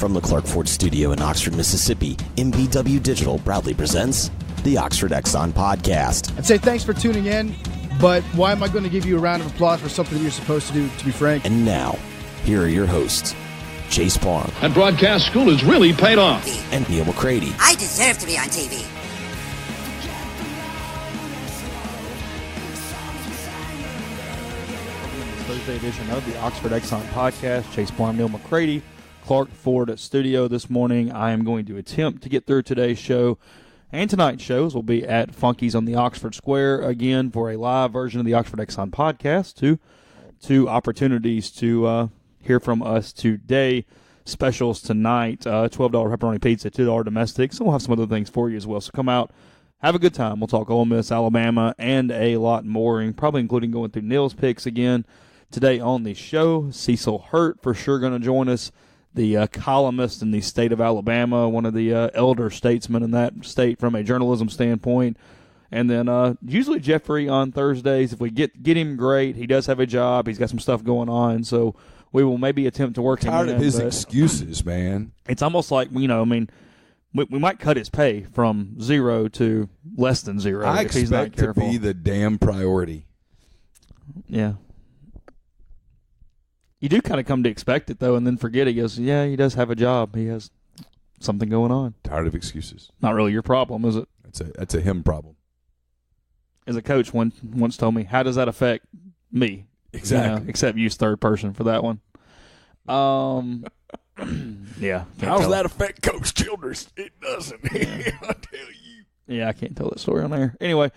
From the Clark Ford Studio in Oxford, Mississippi, MBW Digital proudly presents the Oxford Exxon Podcast. I'd say thanks for tuning in, but why am I going to give you a round of applause for something that you're supposed to do, to be frank? And now, here are your hosts, Chase Parham. And broadcast school has really paid off. And Neal McCready. I deserve to be on TV. Thursday edition of the Oxford Exxon Podcast. Chase Parham, Neal McCready, Clark Ford Studio this morning. I am going to attempt to get through today's show and tonight's shows. Will be at Funky's on the Oxford Square again for a live version of the Oxford Exxon Podcast. Two opportunities to hear from us today. Specials tonight, $12 pepperoni pizza, $2 domestic. So we'll have some other things for you as well. So come out, have a good time. We'll talk Ole Miss, Alabama, and a lot more, and probably including going through Neal's picks again. Today on the show, Cecil Hurt for sure going to join us, the columnist in the state of Alabama, one of the elder statesmen in that state from a journalism standpoint. And then usually Jeffrey on Thursdays. If we get him, great. He does have a job. He's got some stuff going on, so we will maybe attempt to work him in. Tired of his excuses, man. It's almost like, we might cut his pay from 0 to less than 0 I if he's not expect to careful. be the damn priority. Yeah. You do kind of come to expect it, though, and then forget it. He goes, yeah, he does have a job. He has something going on. Tired of excuses. Not really your problem, is it? That's a him problem. As a coach once told me, how does that affect me? Exactly. Except use third person for that one. Yeah. How does that affect Coach Childress? It doesn't. I'll tell you. Yeah, I can't tell that story on there. Anyway,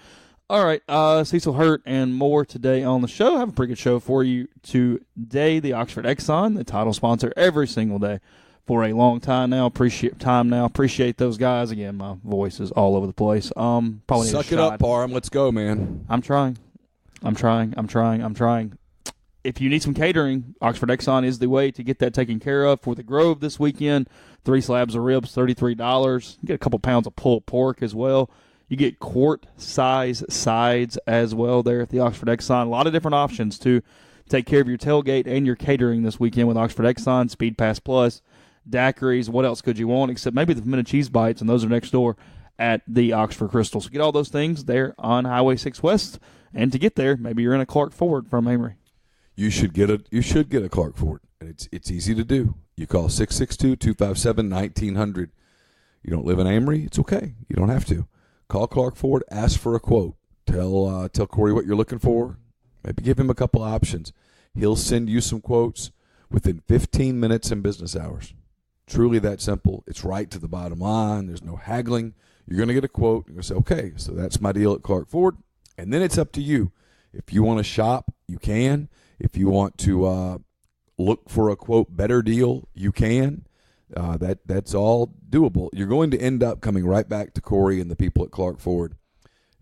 all right, Cecil Hurt and more today on the show. I have a pretty good show for you today. The Oxford Exxon, the title sponsor every single day for a long time now. Appreciate those guys. Again, my voice is all over the place. Probably Suck it up, Parham. Let's go, man. I'm trying. If you need some catering, Oxford Exxon is the way to get that taken care of. For the Grove this weekend, 3 slabs of ribs, $33. You get a couple pounds of pulled pork as well. You get quart-size sides as well there at the Oxford Exxon. A lot of different options to take care of your tailgate and your catering this weekend with Oxford Exxon, Speed Pass Plus, daiquiris. What else could you want except maybe the minute cheese bites, and those are next door at the Oxford Crystal. So get all those things there on Highway 6 West. And to get there, maybe you're in a Clark Ford from Amory. You should get a Clark Ford, and it's easy to do. You call 662-257-1900. You don't live in Amory, it's okay. You don't have to. Call Clark Ford, ask for a quote. Tell Corey what you're looking for. Maybe give him a couple options. He'll send you some quotes within 15 minutes in business hours. Truly that simple. It's right to the bottom line. There's no haggling. You're going to get a quote. You're going to say, okay, so that's my deal at Clark Ford. And then it's up to you. If you want to shop, you can. If you want to look for a, quote, better deal, you can. That's all doable. You're going to end up coming right back to Corey and the people at Clark Ford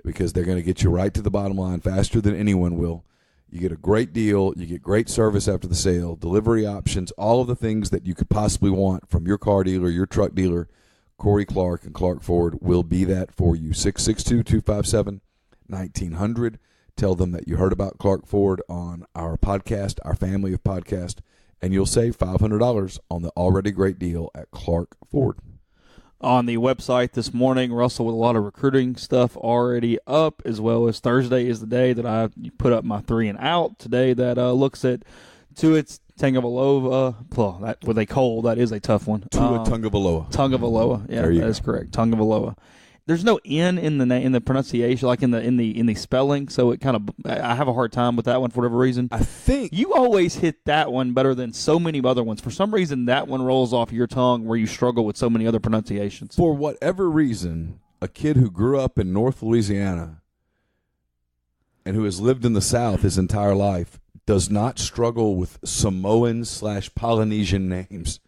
because they're going to get you right to the bottom line faster than anyone will. You get a great deal. You get great service after the sale, delivery options, all of the things that you could possibly want from your car dealer, your truck dealer. Corey Clark and Clark Ford will be that for you. 662-257-1900. Tell them that you heard about Clark Ford on our podcast, our family of podcasts, and you'll save $500 on the already great deal at Clark Ford. On the website this morning, Russell, with a lot of recruiting stuff already up, as well as Thursday is the day that I put up my 3 and out today that looks at Tuit's Tagovailoa. With a cold, that is a tough one. Tua Tagovailoa. Tagovailoa, yeah, that is correct. Tagovailoa. There's no N in the pronunciation, like in the spelling, so it kind of I have a hard time with that one for whatever reason. I think you always hit that one better than so many other ones. For some reason, that one rolls off your tongue where you struggle with so many other pronunciations. For whatever reason, a kid who grew up in North Louisiana and who has lived in the South his entire life does not struggle with Samoan/Polynesian names.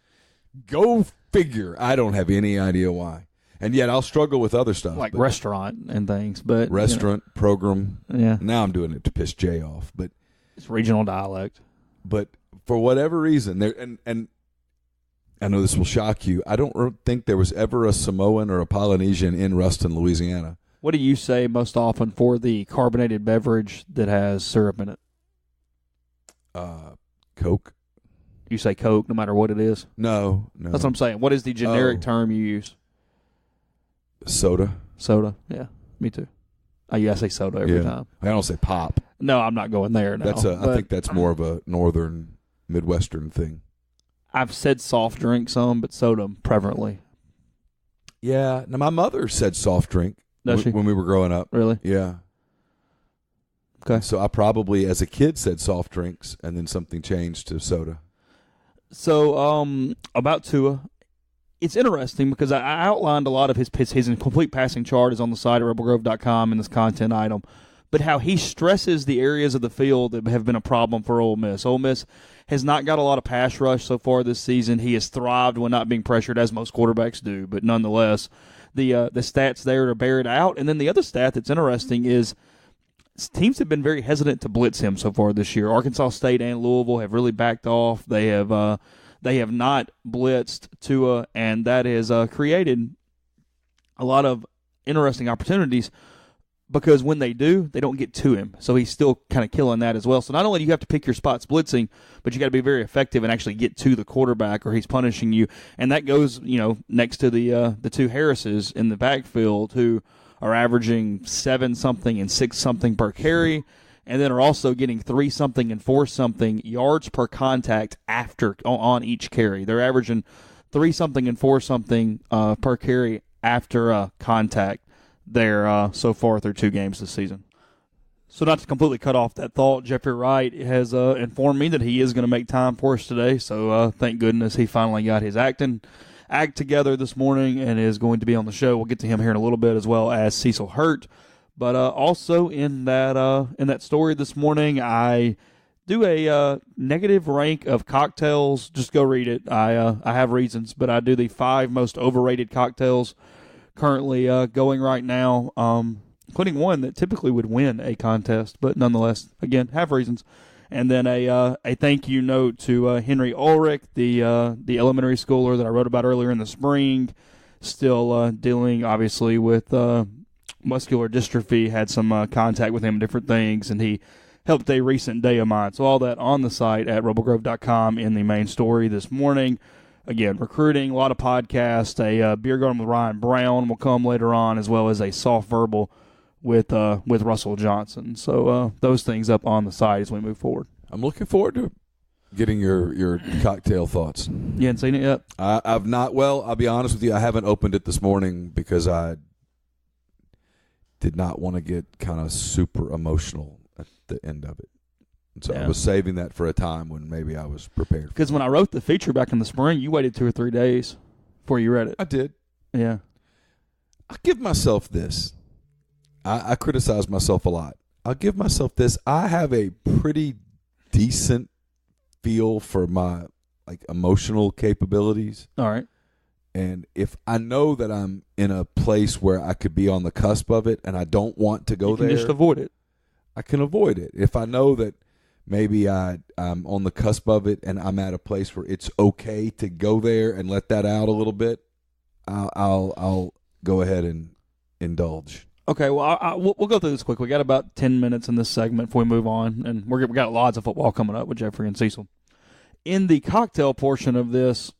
Go figure. I don't have any idea why. And yet I'll struggle with other stuff. Like restaurant and things. But restaurant, program. Yeah. Now I'm doing it to piss Jay off. But it's regional dialect. But for whatever reason, and I know this will shock you, I don't think there was ever a Samoan or a Polynesian in Ruston, Louisiana. What do you say most often for the carbonated beverage that has syrup in it? Coke. You say Coke no matter what it is? No. That's what I'm saying. What is the generic term you use? Soda. Soda, yeah. Me too. I say soda every time. I don't say pop. No, I'm not going there. No. I think that's more of a northern, Midwestern thing. I've said soft drink some, but soda prevalently. Yeah. Now, my mother said soft drink when we were growing up. Really? Yeah. Okay. So I probably, as a kid, said soft drinks, and then something changed to soda. So, about Tua, it's interesting because I outlined a lot of his complete passing chart is on the site at rebelgrove.com in this content item, but how he stresses the areas of the field that have been a problem for Ole Miss. Ole Miss has not got a lot of pass rush so far this season. He has thrived when not being pressured, as most quarterbacks do, but nonetheless, the stats there to bear it out. And then the other stat that's interesting is teams have been very hesitant to blitz him so far this year. Arkansas State and Louisville have really backed off. They have not blitzed Tua, and that has created a lot of interesting opportunities because when they do, they don't get to him. So he's still kind of killing that as well. So not only do you have to pick your spots blitzing, but you got to be very effective and actually get to the quarterback or he's punishing you. And that goes, next to the two Harrises in the backfield who are averaging 7-something and 6-something per carry, and then are also getting 3-something and 4-something yards per contact on each carry. They're averaging 3-something and 4-something per carry after contact there so far through 2 games this season. So not to completely cut off that thought, Jeffrey Wright has informed me that he is going to make time for us today. So thank goodness he finally got his act together this morning and is going to be on the show. We'll get to him here in a little bit, as well as Cecil Hurt. But also in that story this morning, I do a negative rank of cocktails. Just go read it. I have reasons, but I do the 5 most overrated cocktails currently going right now, including one that typically would win a contest, but nonetheless, again, have reasons. And then a thank you note to Henry Ulrich, the elementary schooler that I wrote about earlier in the spring, still dealing obviously with muscular dystrophy, had some contact with him, different things, and he helped a recent day of mine. So all that on the site at rebelgrove.com in the main story this morning. Again, recruiting, a lot of podcasts, a beer garden with Ryan Brown will come later on, as well as a soft verbal with Russell Johnson. So those things up on the site as we move forward. I'm looking forward to getting your cocktail thoughts. You hadn't seen it yet? I've not. Well, I'll be honest with you. I haven't opened it this morning because I did not want to get kind of super emotional at the end of it. And so I was saving that for a time when maybe I was prepared. Because when I wrote the feature back in the spring, you waited 2 or 3 days before you read it. I did. Yeah. I give myself this. I criticize myself a lot. I'll give myself this. I have a pretty decent feel for my emotional capabilities. All right. And if I know that I'm in a place where I could be on the cusp of it and I don't want to go there, just avoid it. I can avoid it. If I know that maybe I'm on the cusp of it and I'm at a place where it's okay to go there and let that out a little bit, I'll go ahead and indulge. Okay, well, we'll go through this quick. We got about 10 minutes in this segment before we move on, and we got lots of football coming up with Jeffrey and Cecil. In the cocktail portion of this,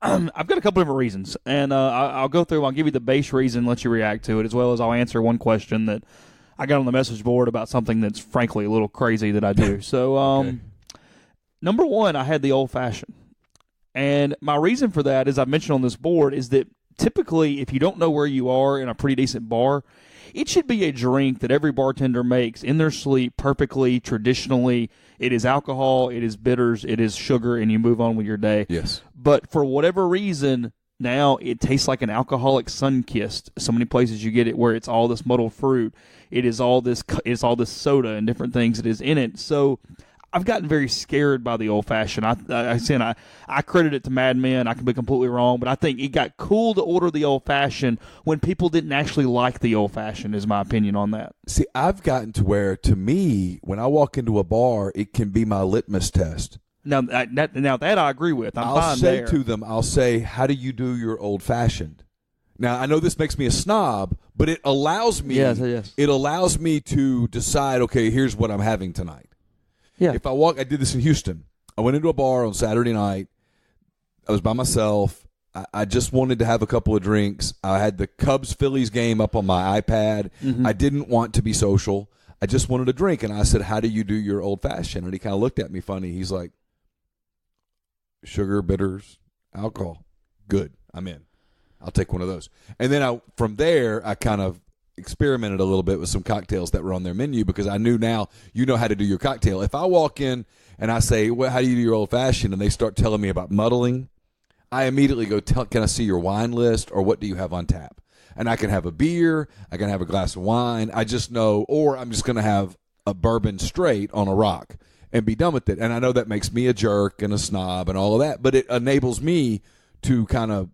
I've got a couple different reasons, and I'll go through. I'll give you the base reason, let you react to it, as well as I'll answer one question that I got on the message board about something that's frankly a little crazy that I do. So, okay. Number one, I had the old-fashioned, and my reason for that, as I mentioned on this board, is that typically if you don't know where you are in a pretty decent bar, it should be a drink that every bartender makes in their sleep perfectly, traditionally. It is alcohol, it is bitters, it is sugar, and you move on with your day. Yes. But for whatever reason, now it tastes like an alcoholic Sunkist. So many places you get it where it's all this muddled fruit. It's all this soda and different things that is in it. So I've gotten very scared by the old-fashioned. I credit it to Mad Men. I can be completely wrong, but I think it got cool to order the old-fashioned when people didn't actually like the old-fashioned, is my opinion on that. See, I've gotten to where, to me, when I walk into a bar, it can be my litmus test. Now that I agree with. I'll say to them, how do you do your old-fashioned? Now, I know this makes me a snob, but it allows me. Yes. It allows me to decide, okay, here's what I'm having tonight. Yeah. If I did this in Houston. I went into a bar on Saturday night. I was by myself. I just wanted to have a couple of drinks. I had the Cubs-Phillies game up on my iPad. I didn't want to be social. I just wanted a drink. And I said, how do you do your old-fashioned? And he kind of looked at me funny. He's like, sugar, bitters, alcohol. Good. I'm in. I'll take one of those. And then from there, I kind of experimented a little bit with some cocktails that were on their menu because I knew now you know how to do your cocktail. If I walk in and I say, well, how do you do your old-fashioned? And they start telling me about muddling, I immediately go, can I see your wine list or what do you have on tap? And I can have a beer, I can have a glass of wine. I just know, or I'm just going to have a bourbon straight on a rock and be done with it. And I know that makes me a jerk and a snob and all of that, but it enables me to kind of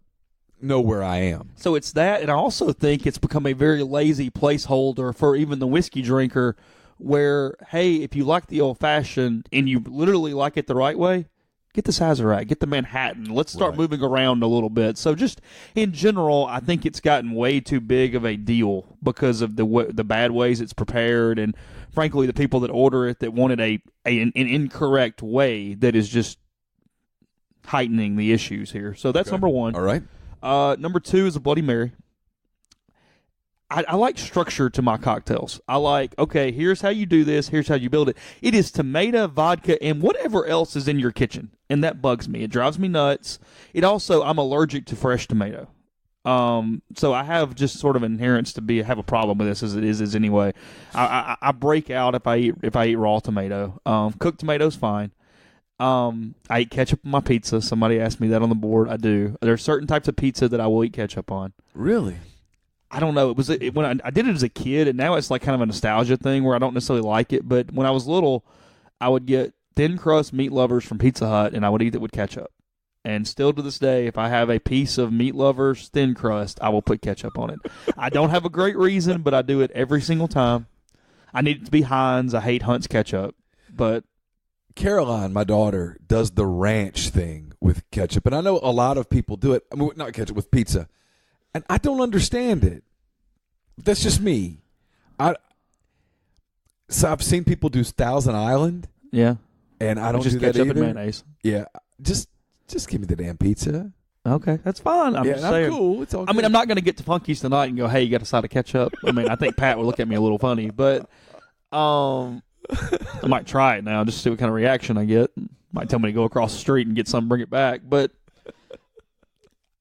know where I am. So it's that, and I also think it's become a very lazy placeholder for even the whiskey drinker where, hey, if you like the old-fashioned and you literally like it the right way, get the Sazerac, get the Manhattan. Let's start moving around a little bit. So just in general, I think it's gotten way too big of a deal because of the bad ways it's prepared and, frankly, the people that order it that want it an incorrect way that is just heightening the issues here. So that's number one. All right. Number two is a Bloody Mary. I like structure to my cocktails. I like, okay, here's how you do this, here's how you build it. It is tomato, vodka, and whatever else is in your kitchen, and that bugs me. It drives me nuts. It also, I'm allergic to fresh tomato. So I have just sort of inherence to have a problem with this as it is anyway. I break out if I eat raw tomato. Cooked tomato's fine. I eat ketchup on my pizza. Somebody asked me that on the board. I do. There are certain types of pizza that I will eat ketchup on. Really? I don't know. When I did it as a kid, and now it's like kind of a nostalgia thing where I don't necessarily like it. But when I was little, I would get thin crust meat lovers from Pizza Hut, and I would eat it with ketchup. And still to this day, if I have a piece of meat lovers thin crust, I will put ketchup on it. I don't have a great reason, but I do it every single time. I need it to be Heinz. I hate Hunt's ketchup, but Caroline, my daughter, does the ranch thing with ketchup, and I know a lot of people do it. I mean, not ketchup, with pizza. And I don't understand it. That's just me. So I've seen people do Thousand Island. Yeah. And I don't just do that ketchup either. And mayonnaise. Yeah. Just give me the damn pizza. Okay, that's fine. I'm just saying. I'm cool. It's all good. I mean, I'm not going to get to Funky's tonight and go, hey, you got a side of ketchup? I mean, I think Pat would look at me a little funny, but I might try it now just to see what kind of reaction I get. Might tell me to go across the street and get some, bring it back, but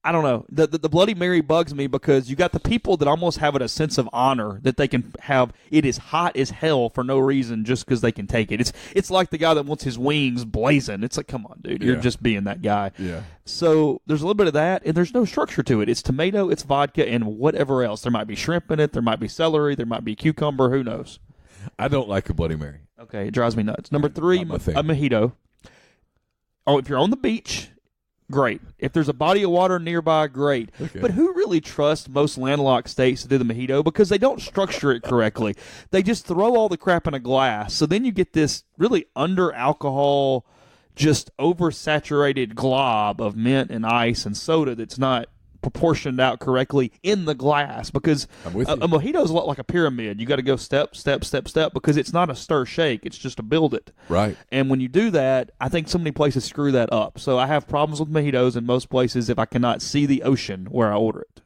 I don't know. The Bloody Mary bugs me because you got the people that almost have a sense of honor that they can have. It is hot as hell for no reason just because they can take it. It's like the guy that wants his wings blazing. It's like, come on, dude. You're just being that guy. Yeah. So there's a little bit of that, and there's no structure to it. It's tomato, it's vodka, and whatever else. There might be shrimp in it. There might be celery. There might be cucumber. Who knows? I don't like a Bloody Mary. Okay, it drives me nuts. Number three, a mojito. Oh, if you're on the beach, great. If there's a body of water nearby, great. Okay. But who really trusts most landlocked states to do the mojito? Because they don't structure it correctly. They just throw all the crap in a glass. So then you get this really under-alcohol, just oversaturated glob of mint and ice and soda that's not proportioned out correctly in the glass, because a mojito is a lot like a pyramid. You got to go step, step, step, step, because it's not a stir shake. It's just a build it. Right. And when you do that, I think so many places screw that up. So I have problems with mojitos in most places if I cannot see the ocean where I order it.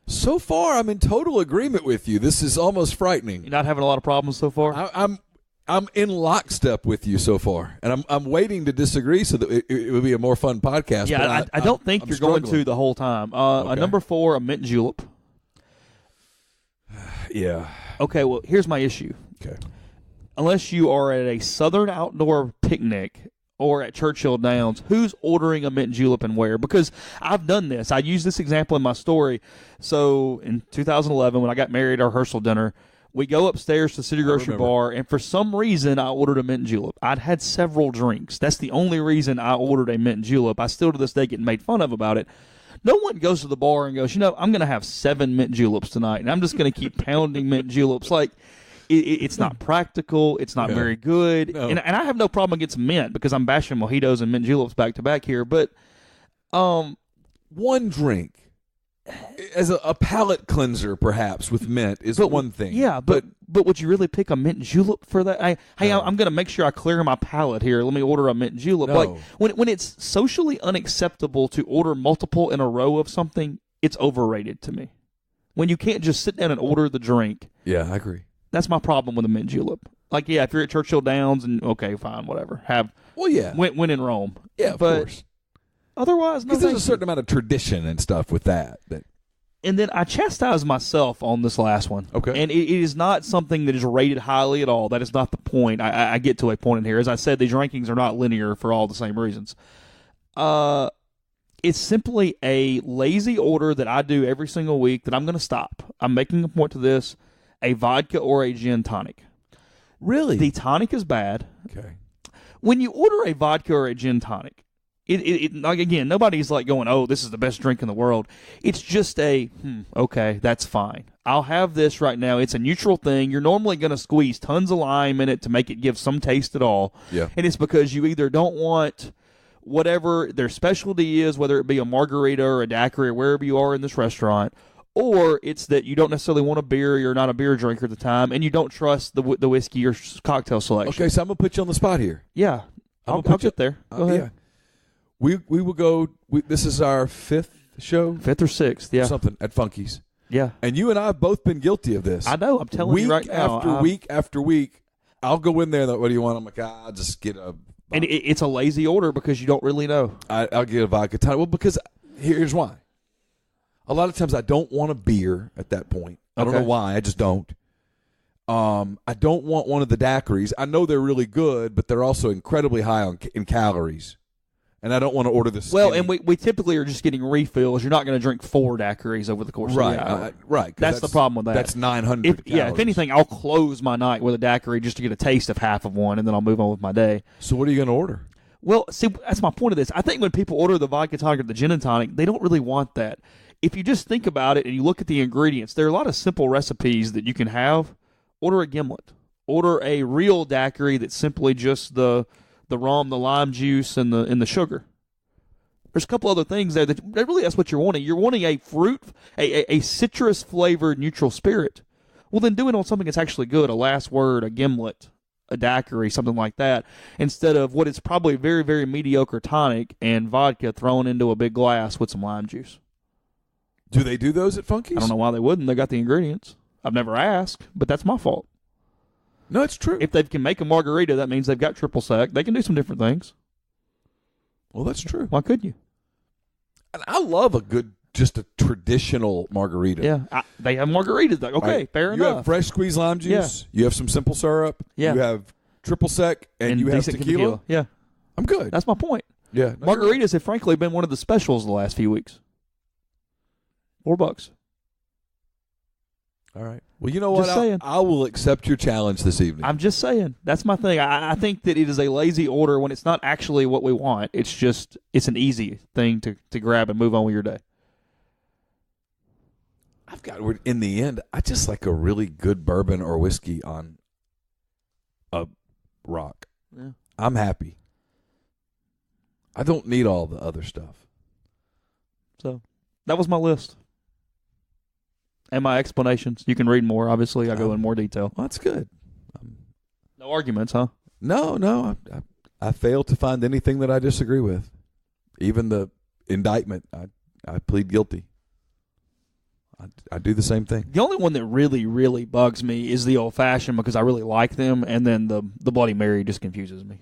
So far, I'm in total agreement with you. This is almost frightening. You're not having a lot of problems so far? I'm in lockstep with you so far, and I'm waiting to disagree so that it would be a more fun podcast. Yeah, I don't think you're going to the whole time. Number 4, a mint julep. Yeah. Okay, well, here's my issue. Okay. Unless you are at a southern outdoor picnic or at Churchill Downs, who's ordering a mint julep and where? Because I've done this. I use this example in my story. So in 2011, when I got married, our rehearsal dinner, we go upstairs to the City Grocery Bar, and for some reason, I ordered a mint julep. I'd had several drinks. That's the only reason I ordered a mint julep. I still, to this day, get made fun of about it. No one goes to the bar and goes, I'm going to have 7 mint juleps tonight, and I'm just going to keep pounding mint juleps. Like, it's not practical. It's not very good. No. And I have no problem against mint because I'm bashing mojitos and mint juleps back to back here. But one drink as a palate cleanser, perhaps with mint is one thing. Yeah, but would you really pick a mint julep for that? I'm going to make sure I clear my palate here. Let me order a mint julep. No. Like when it's socially unacceptable to order multiple in a row of something, it's overrated to me. When you can't just sit down and order the drink. Yeah, I agree. That's my problem with a mint julep. Like, yeah, if you're at Churchill Downs, and okay, fine, whatever. When in Rome. Yeah, of course. Otherwise, no. Because there's a certain amount of tradition and stuff with that. And then I chastise myself on this last one. Okay. And it is not something that is rated highly at all. That is not the point. I get to a point in here. As I said, these rankings are not linear for all the same reasons. It's simply a lazy order that I do every single week that I'm going to stop. I'm making a point to this. A vodka or a gin tonic. Really? The tonic is bad. Okay. When you order a vodka or a gin tonic, like, again, nobody's like going, oh, this is the best drink in the world. It's just okay, that's fine. I'll have this right now. It's a neutral thing. You're normally going to squeeze tons of lime in it to make it give some taste at all. Yeah. And it's because you either don't want whatever their specialty is, whether it be a margarita or a daiquiri or wherever you are in this restaurant, or it's that you don't necessarily want a beer, you're not a beer drinker at the time, and you don't trust the whiskey or cocktail selection. Okay, so I'm going to put you on the spot here. Yeah. I'll get there. Go ahead. Yeah. We will go. This is our fifth show, fifth or sixth, yeah, something at Funky's. Yeah, and you and I have both been guilty of this. I know. I'm telling you right now. Week after week, I'll go in there. What do you want? I'm like, I'll just get a. And it's a lazy order because you don't really know. I'll get a vodka tonic. Well, because here's why. A lot of times I don't want a beer at that point. I don't know why. I just don't. I don't want one of the daiquiris. I know they're really good, but they're also incredibly high in calories. And I don't want to order this. Well, and we typically are just getting refills. You're not going to drink 4 daiquiris over the course of the hour. Right. That's the problem with that. That's 900 calories. If anything, I'll close my night with a daiquiri just to get a taste of half of one, and then I'll move on with my day. So what are you going to order? Well, see, that's my point of this. I think when people order the vodka tonic or the gin and tonic, they don't really want that. If you just think about it and you look at the ingredients, there are a lot of simple recipes that you can have. Order a gimlet. Order a real daiquiri that's simply just the rum, the lime juice, and the sugar. There's a couple other things there that really that's what you're wanting. You're wanting a fruit, a citrus flavored neutral spirit. Well, then do it on something that's actually good. A Last Word, a gimlet, a daiquiri, something like that, instead of what is probably very, very mediocre tonic and vodka thrown into a big glass with some lime juice. Do they do those at Funky's? I don't know why they wouldn't. They got the ingredients. I've never asked, but that's my fault. No, it's true. If they can make a margarita, that means they've got triple sec. They can do some different things. Well, that's true. Why couldn't you? And I love just a traditional margarita. Yeah, they have margaritas. Okay, fair enough. You have fresh squeezed lime juice. Yeah. You have some simple syrup. Yeah. You have triple sec, and you have tequila. Yeah. I'm good. That's my point. Yeah. Margaritas have frankly been one of the specials the last few weeks. $4. All right. Well, you know what? Just saying. I will accept your challenge this evening. I'm just saying. That's my thing. I think that it is a lazy order when it's not actually what we want. It's an easy thing to grab and move on with your day. In the end, I just like a really good bourbon or whiskey on a rock. Yeah. I'm happy. I don't need all the other stuff. So that was my list. And my explanations. You can read more, obviously. I go in more detail. Well, that's good. No arguments, huh? No. I fail to find anything that I disagree with. Even the indictment, I plead guilty. I do the same thing. The only one that really, really bugs me is the old-fashioned because I really like them, and then the Bloody Mary just confuses me.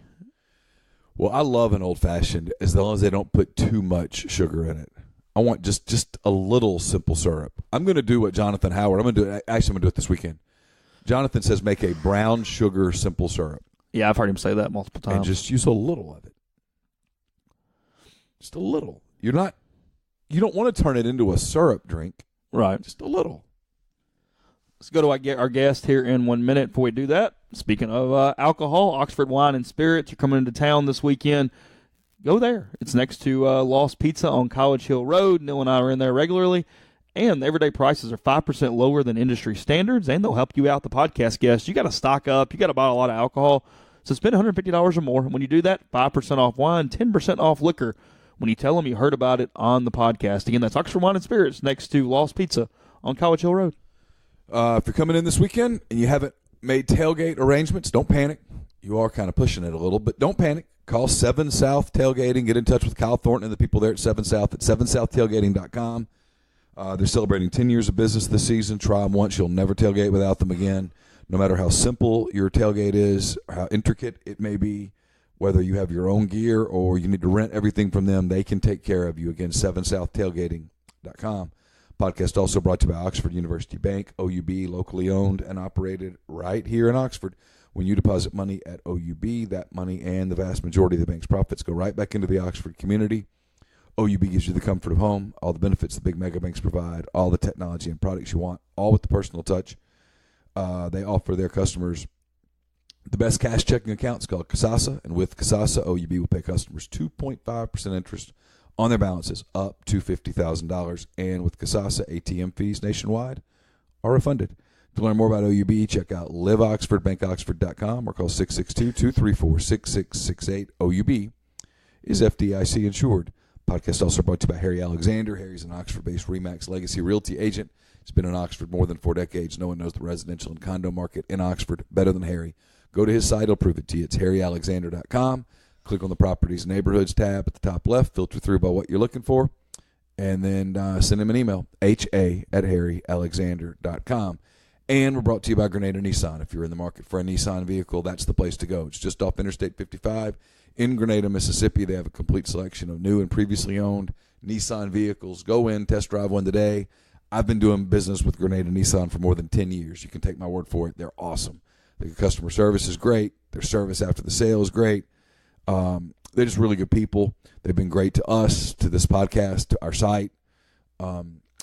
Well, I love an old-fashioned as long as they don't put too much sugar in it. I want just a little simple syrup. I'm going to do what Jonathan Howard. I'm going to do it this weekend. Jonathan says make a brown sugar simple syrup. Yeah, I've heard him say that multiple times. And just use a little of it. Just a little. You don't want to turn it into a syrup drink. Right. Just a little. Let's go to our guest here in 1 minute. Before we do that, speaking of alcohol, Oxford Wine and Spirits are coming into town this weekend. Go there. It's next to Lost Pizza on College Hill Road. Neil and I are in there regularly. And the everyday prices are 5% lower than industry standards, and they'll help you out, the podcast guests. You got to stock up. You got to buy a lot of alcohol. So spend $150 or more. When you do that, 5% off wine, 10% off liquor when you tell them you heard about it on the podcast. Again, that's Oxford Wine and Spirits next to Lost Pizza on College Hill Road. If you're coming in this weekend and you haven't made tailgate arrangements, don't panic. You are kind of pushing it a little, but don't panic. Call 7 South Tailgating. Get in touch with Kyle Thornton and the people there at 7 South at 7southtailgating.com. They're celebrating 10 years of business this season. Try them once. You'll never tailgate without them again. No matter how simple your tailgate is, or how intricate it may be, whether you have your own gear or you need to rent everything from them, they can take care of you. Again, 7southtailgating.com. Podcast also brought to you by Oxford University Bank, OUB, locally owned and operated right here in Oxford. When you deposit money at OUB, that money and the vast majority of the bank's profits go right back into the Oxford community. OUB gives you the comfort of home, all the benefits the big mega banks provide, all the technology and products you want, all with the personal touch. They offer their customers the best cash checking accounts called Kasasa, and with Kasasa, OUB will pay customers 2.5% interest on their balances up to $50,000. And with Kasasa, ATM fees nationwide are refunded. To learn more about OUB, check out liveoxfordbankoxford.com or call 662-234-6668. OUB is FDIC insured. Podcast also brought to you by Harry Alexander. Harry's an Oxford-based RE/MAX legacy realty agent. He's been in Oxford more than 4 decades. No one knows the residential and condo market in Oxford better than Harry. Go to his site. He'll prove it to you. It's harryalexander.com. Click on the Properties and Neighborhoods tab at the top left. Filter through by what you're looking for. And then send him an email, ha@harryalexander.com. And we're brought to you by Grenada Nissan. If you're in the market for a Nissan vehicle, that's the place to go. It's just off Interstate 55 in Grenada, Mississippi. They have a complete selection of new and previously owned Nissan vehicles. Go in, test drive one today. I've been doing business with Grenada Nissan for more than 10 years. You can take my word for it. They're awesome. Their customer service is great. Their service after the sale is great. They're just really good people. They've been great to us, to this podcast, to our site.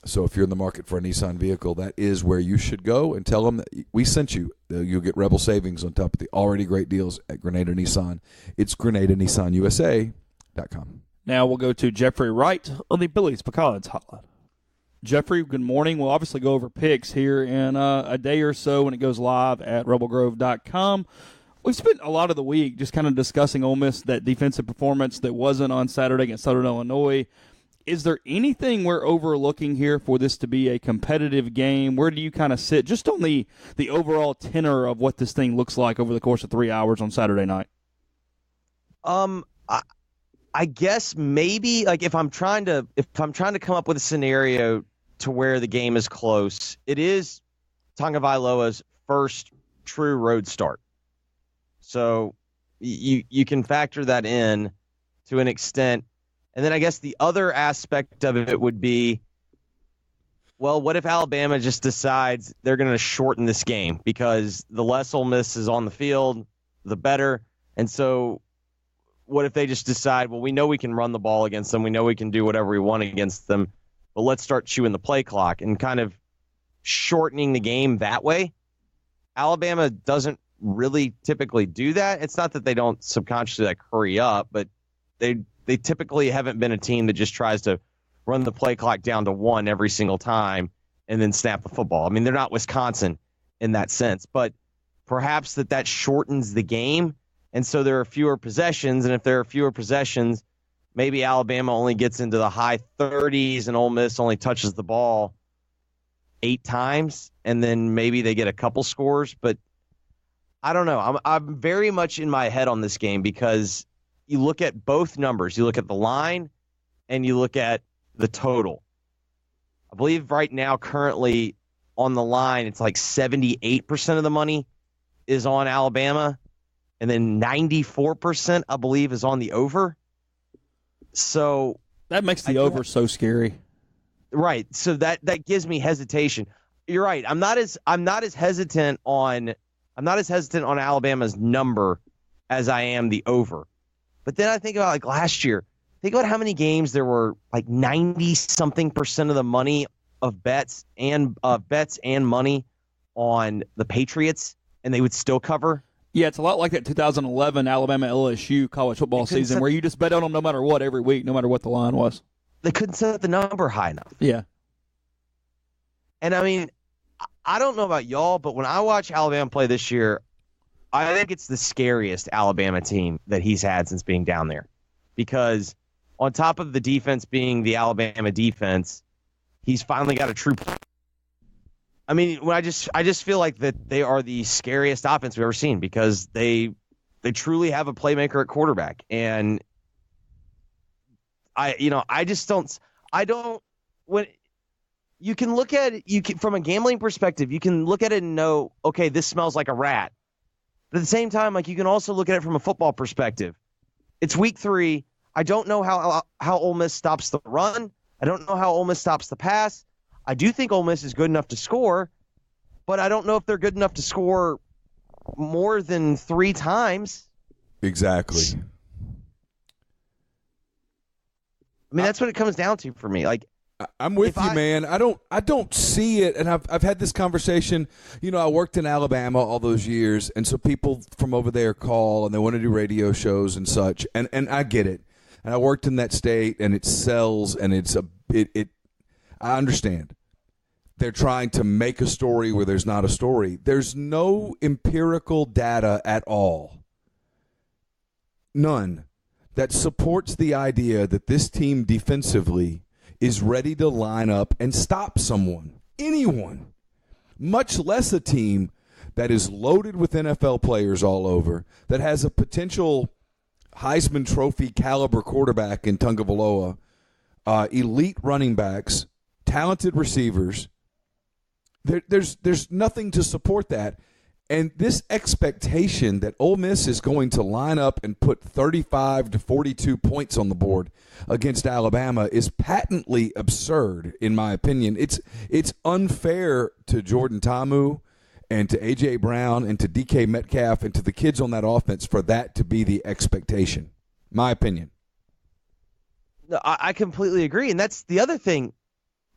So if you're in the market for a Nissan vehicle, that is where you should go, and tell them that we sent you. You'll get Rebel savings on top of the already great deals at Grenada Nissan. It's GrenadaNissanUSA.com. Now we'll go to Jeffrey Wright on the Billy's Pecans hotline. Jeffrey, good morning. We'll obviously go over picks here in a day or so when it goes live at rebelgrove.com. We've spent a lot of the week just kind of discussing Ole Miss, that defensive performance that wasn't on Saturday against Southern Illinois. Is there anything we're overlooking here for this to be a competitive game? Where do you kind of sit just on the overall tenor of what this thing looks like over the course of 3 hours on Saturday night? I guess maybe like if I'm trying to come up with a scenario to where the game is close, it is Tagovailoa's first true road start. So you can factor that in to an extent. And then I guess the other aspect of it would be, well, what if Alabama just decides they're going to shorten this game? Because the less Ole Miss is on the field, the better. And so what if they just decide, well, we know we can run the ball against them. We know we can do whatever we want against them. But let's start chewing the play clock and kind of shortening the game that way. Alabama doesn't really typically do that. It's not that they don't subconsciously like hurry up, but they typically haven't been a team that just tries to run the play clock down to 1 every single time and then snap the football. I mean, they're not Wisconsin in that sense, but perhaps that shortens the game, and so there are fewer possessions, and if there are fewer possessions, maybe Alabama only gets into the high 30s and Ole Miss only touches the ball 8 times, and then maybe they get a couple scores, but I don't know. I'm very much in my head on this game because you look at both numbers. You look at the line and you look at the total. I believe right now, currently on the line, it's like 78% of the money is on Alabama, and then 94%, I believe, is on the over. So that makes the over so scary. Right. So that gives me hesitation. You're right. I'm not as hesitant on Alabama's number as I am the over. But then I think about like last year. Think about how many games there were like 90-something% of the money of bets and money on the Patriots, and they would still cover. Yeah, it's a lot like that 2011 Alabama LSU college football season where you just bet on them no matter what every week, no matter what the line was. They couldn't set the number high enough. Yeah. And I mean, I don't know about y'all, but when I watch Alabama play this year, I think it's the scariest Alabama team that he's had since being down there, because on top of the defense being the Alabama defense, he's finally got a true. I mean, when I just feel like that they are the scariest offense we've ever seen because they truly have a playmaker at quarterback, and when you can look at it, from a gambling perspective, you can look at it and know, okay, this smells like a rat. But at the same time, like, you can also look at it from a football perspective. It's week 3. I don't know how Ole Miss stops the run. I don't know how Ole Miss stops the pass. I do think Ole Miss is good enough to score, but I don't know if they're good enough to score more than 3 times. Exactly. I mean, that's what it comes down to for me. Like, I'm with you, man. I don't see it, and I've had this conversation. You know, I worked in Alabama all those years, and so people from over there call and they want to do radio shows and such, and I get it. And I worked in that state, and it sells, and I understand. They're trying to make a story where there's not a story. There's no empirical data at all. None. That supports the idea that this team defensively is ready to line up and stop someone, anyone, much less a team that is loaded with NFL players all over, that has a potential Heisman Trophy caliber quarterback in Tagovailoa, elite running backs, talented receivers. There's nothing to support that. And this expectation that Ole Miss is going to line up and put 35 to 42 points on the board against Alabama is patently absurd, in my opinion. It's unfair to Jordan Ta'amu and to A.J. Brown and to DK Metcalf and to the kids on that offense for that to be the expectation. My opinion. No, I completely agree. And that's the other thing.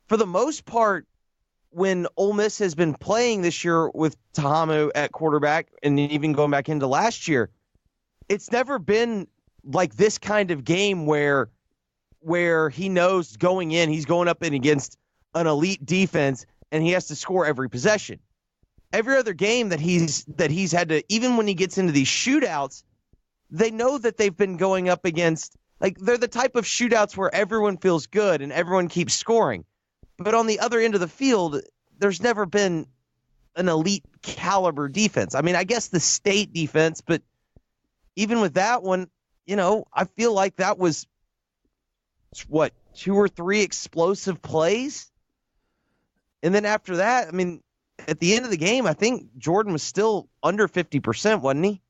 For the most part, when Ole Miss has been playing this year with Ta'amu at quarterback and even going back into last year, it's never been like this kind of game where he knows going in, he's going up and against an elite defense and he has to score every possession. Every other game that he's had to, even when he gets into these shootouts, they know that they've been going up against, like, they're the type of shootouts where everyone feels good and everyone keeps scoring. But on the other end of the field, there's never been an elite caliber defense. I mean, I guess the state defense, but even with that one, I feel like that was, 2 or 3 explosive plays? And then after that, I mean, at the end of the game, I think Jordan was still under 50%, wasn't he?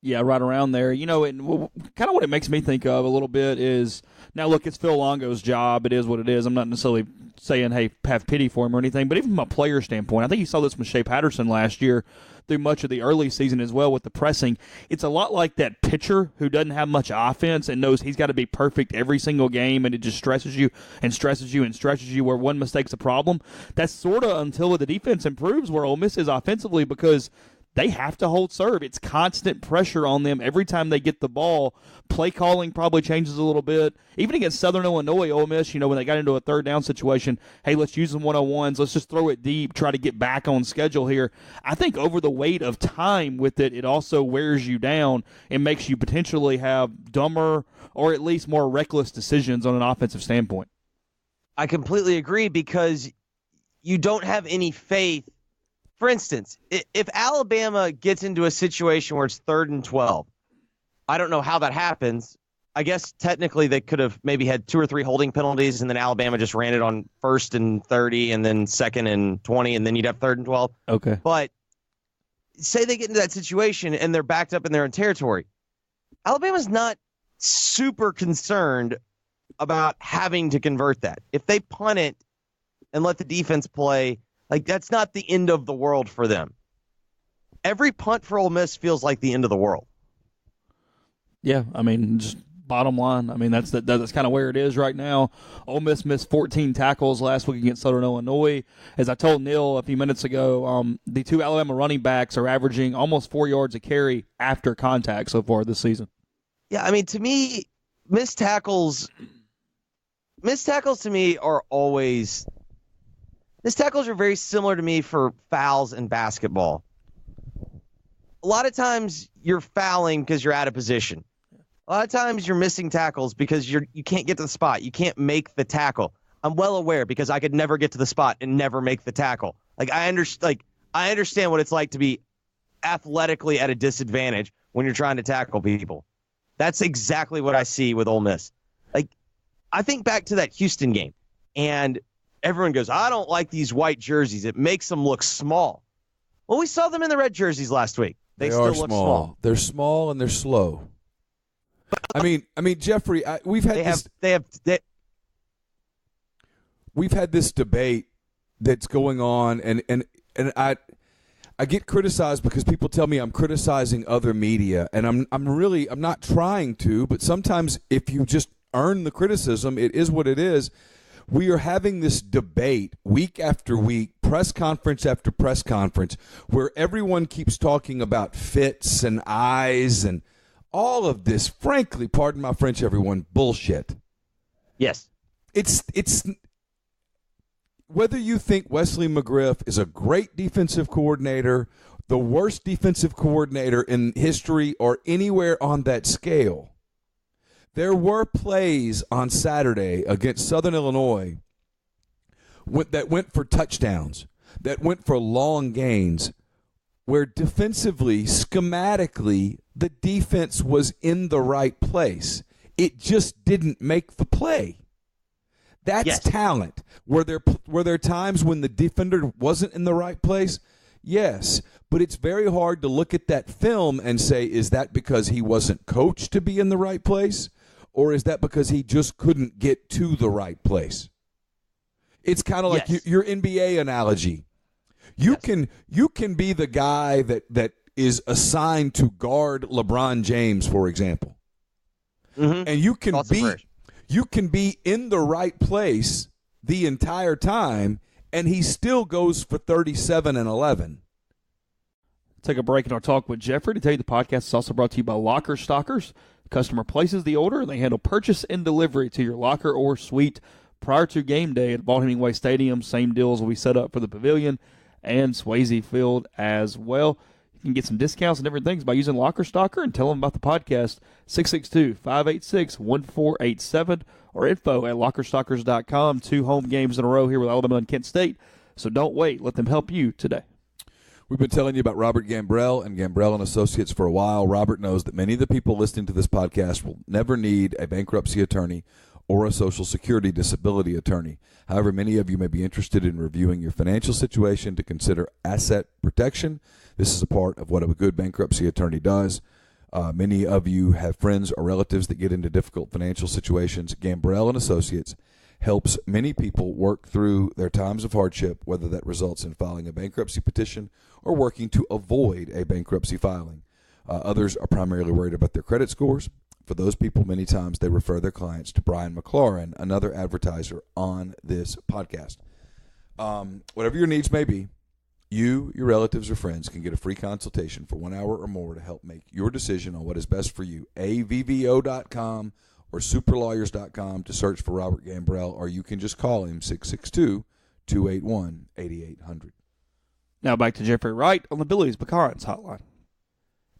Yeah, right around there. And kind of what it makes me think of a little bit is, now look, it's Phil Longo's job. It is what it is. I'm not necessarily saying, hey, have pity for him or anything, but even from a player standpoint, I think you saw this with Shea Patterson last year through much of the early season as well with the pressing. It's a lot like that pitcher who doesn't have much offense and knows he's got to be perfect every single game, and it just stresses you and stresses you and stresses you where one mistake's a problem. That's sort of until the defense improves where Ole Miss is offensively, because they have to hold serve. It's constant pressure on them every time they get the ball. Play calling probably changes a little bit. Even against Southern Illinois, Ole Miss, when they got into a third down situation, hey, let's use them 101s. Let's just throw it deep, try to get back on schedule here. I think over the weight of time with it, it also wears you down and makes you potentially have dumber or at least more reckless decisions on an offensive standpoint. I completely agree, because you don't have any faith. For instance, if Alabama gets into a situation where it's 3rd and 12, I don't know how that happens. I guess technically they could have maybe had 2 or 3 holding penalties, and then Alabama just ran it on 1st and 30 and then 2nd and 20, and then you'd have 3rd and 12. Okay. But say they get into that situation and they're backed up in their own territory. Alabama's not super concerned about having to convert that. If they punt it and let the defense play, like, that's not the end of the world for them. Every punt for Ole Miss feels like the end of the world. Yeah, I mean, just bottom line. I mean, that's kind of where it is right now. Ole Miss missed 14 tackles last week against Southern Illinois. As I told Neil a few minutes ago, the 2 Alabama running backs are averaging almost 4 yards a carry after contact so far this season. Yeah, I mean, to me, missed tackles to me are always... Missed tackles are very similar to me for fouls in basketball. A lot of times you're fouling because you're out of position. A lot of times you're missing tackles because you can't get to the spot. You can't make the tackle. I'm well aware because I could never get to the spot and never make the tackle. I understand what it's like to be athletically at a disadvantage when you're trying to tackle people. That's exactly what I see with Ole Miss. I think back to that Houston game, and everyone goes, I don't like these white jerseys. It makes them look small. Well, we saw them in the red jerseys last week. They still are look small. They're small and they're slow. I mean, Jeffrey, we've had we've had this debate that's going on, and I get criticized because people tell me I'm criticizing other media, and I'm not trying to, but sometimes if you just earn the criticism, it is what it is. We are having this debate week after week, press conference after press conference, where everyone keeps talking about fits and eyes and all of this, frankly, pardon my French, everyone, bullshit. Yes. It's whether you think Wesley McGriff is a great defensive coordinator, the worst defensive coordinator in history, or anywhere on that scale, there were plays on Saturday against Southern Illinois that went for touchdowns, that went for long gains, where defensively, schematically, the defense was in the right place. It just didn't make the play. That's talent. Were there times when the defender wasn't in the right place? Yes, but it's very hard to look at that film and say, is that because he wasn't coached to be in the right place? Or is that because he just couldn't get to the right place? It's kind of like your NBA analogy. You can be the guy that is assigned to guard LeBron James, for example. Mm-hmm. And you can be in the right place the entire time, and he still goes for 37 and 11. Take a break in our talk with Jeffrey to tell you the podcast is also brought to you by Locker Stockers. The customer places the order, and they handle purchase and delivery to your locker or suite prior to game day at Vaught Hemingway Stadium. Same deals will be set up for the Pavilion and Swayze Field as well. You can get some discounts and different things by using Locker Stocker, and tell them about the podcast, 662-586-1487, or info@lockerstockers.com. 2 home games in a row here with Alabama and Kent State, so don't wait. Let them help you today. We've been telling you about Robert Gambrell and Gambrell & Associates for a while. Robert knows that many of the people listening to this podcast will never need a bankruptcy attorney or a Social Security disability attorney. However, many of you may be interested in reviewing your financial situation to consider asset protection. This is a part of what a good bankruptcy attorney does. Many of you have friends or relatives that get into difficult financial situations. Gambrell & Associates helps many people work through their times of hardship, whether that results in filing a bankruptcy petition or working to avoid a bankruptcy filing. Others are primarily worried about their credit scores. For those people, many times they refer their clients to Brian McLaurin, another advertiser on this podcast. Whatever your needs may be, you, your relatives, or friends can get a free consultation for 1 hour or more to help make your decision on what is best for you. avvo.com or superlawyers.com to search for Robert Gambrell, or you can just call him 662-281-8800. Now back to Jeffrey Wright on the Billy's Pecans hotline.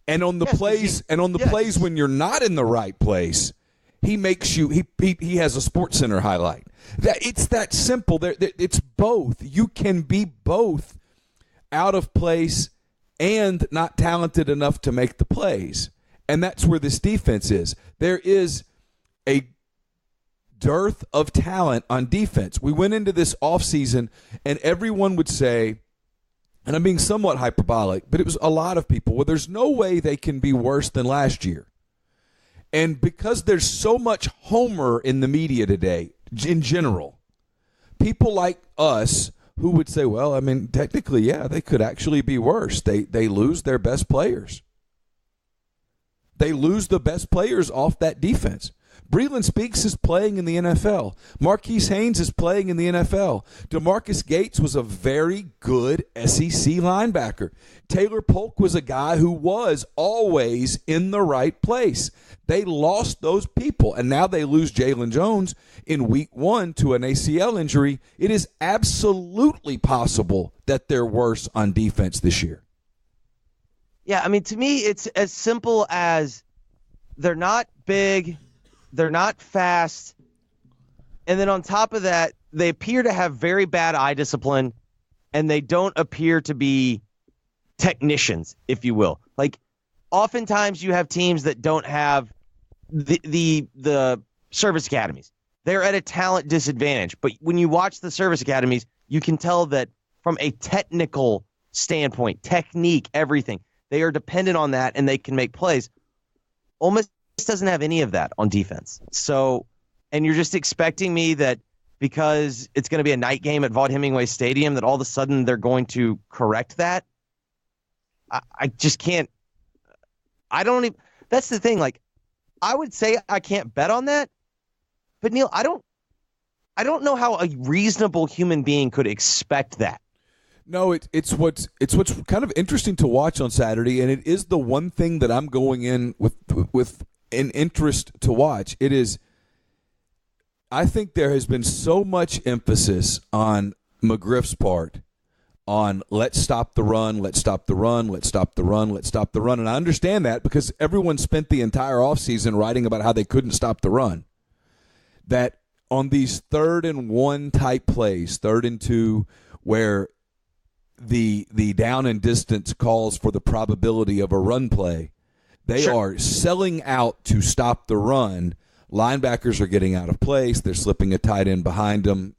And on the plays when you're not in the right place, he makes you he has a Sports Center highlight. It's that simple. It's both. You can be both out of place and not talented enough to make the plays. And that's where this defense is. There is a dearth of talent on defense. We went into this offseason, and everyone would say, and I'm being somewhat hyperbolic, but it was a lot of people, well, there's no way they can be worse than last year. And because there's so much homer in the media today, in general, people like us who would say, well, I mean, technically, yeah, they could actually be worse. They lose their best players. They lose the best players off that defense. Breland Speaks is playing in the NFL. Marquise Haynes is playing in the NFL. DeMarcus Gates was a very good SEC linebacker. Taylor Polk was a guy who was always in the right place. They lost those people, and now they lose Jalen Jones in week 1 to an ACL injury. It is absolutely possible that they're worse on defense this year. Yeah, I mean, to me, it's as simple as they're not big, they're not fast, and then on top of that, they appear to have very bad eye discipline, and they don't appear to be technicians, if you will. Like, oftentimes you have teams that don't have the service academies. They're at a talent disadvantage. But when you watch the service academies, you can tell that from a technical standpoint, technique, everything, they are dependent on that, and they can make plays. Ole Miss doesn't have any of that on defense. So, and you're just expecting me that because it's going to be a night game at Vaught Hemingway Stadium that all of a sudden they're going to correct that? I just can't. I don't even. That's the thing. Like, I would say I can't bet on that, but Neil, I don't know how a reasonable human being could expect that. No, it's what's kind of interesting to watch on Saturday, and it is the one thing that I'm going in with an interest to watch. It is. I think there has been so much emphasis on McGriff's part on let's stop the run, let's stop the run, let's stop the run, let's stop the run. And I understand that because everyone spent the entire offseason writing about how they couldn't stop the run. That on these 3rd and 1 type plays, 3rd and 2, where the down and distance calls for the probability of a run play, they are selling out to stop the run. Linebackers are getting out of place. They're slipping a tight end behind them.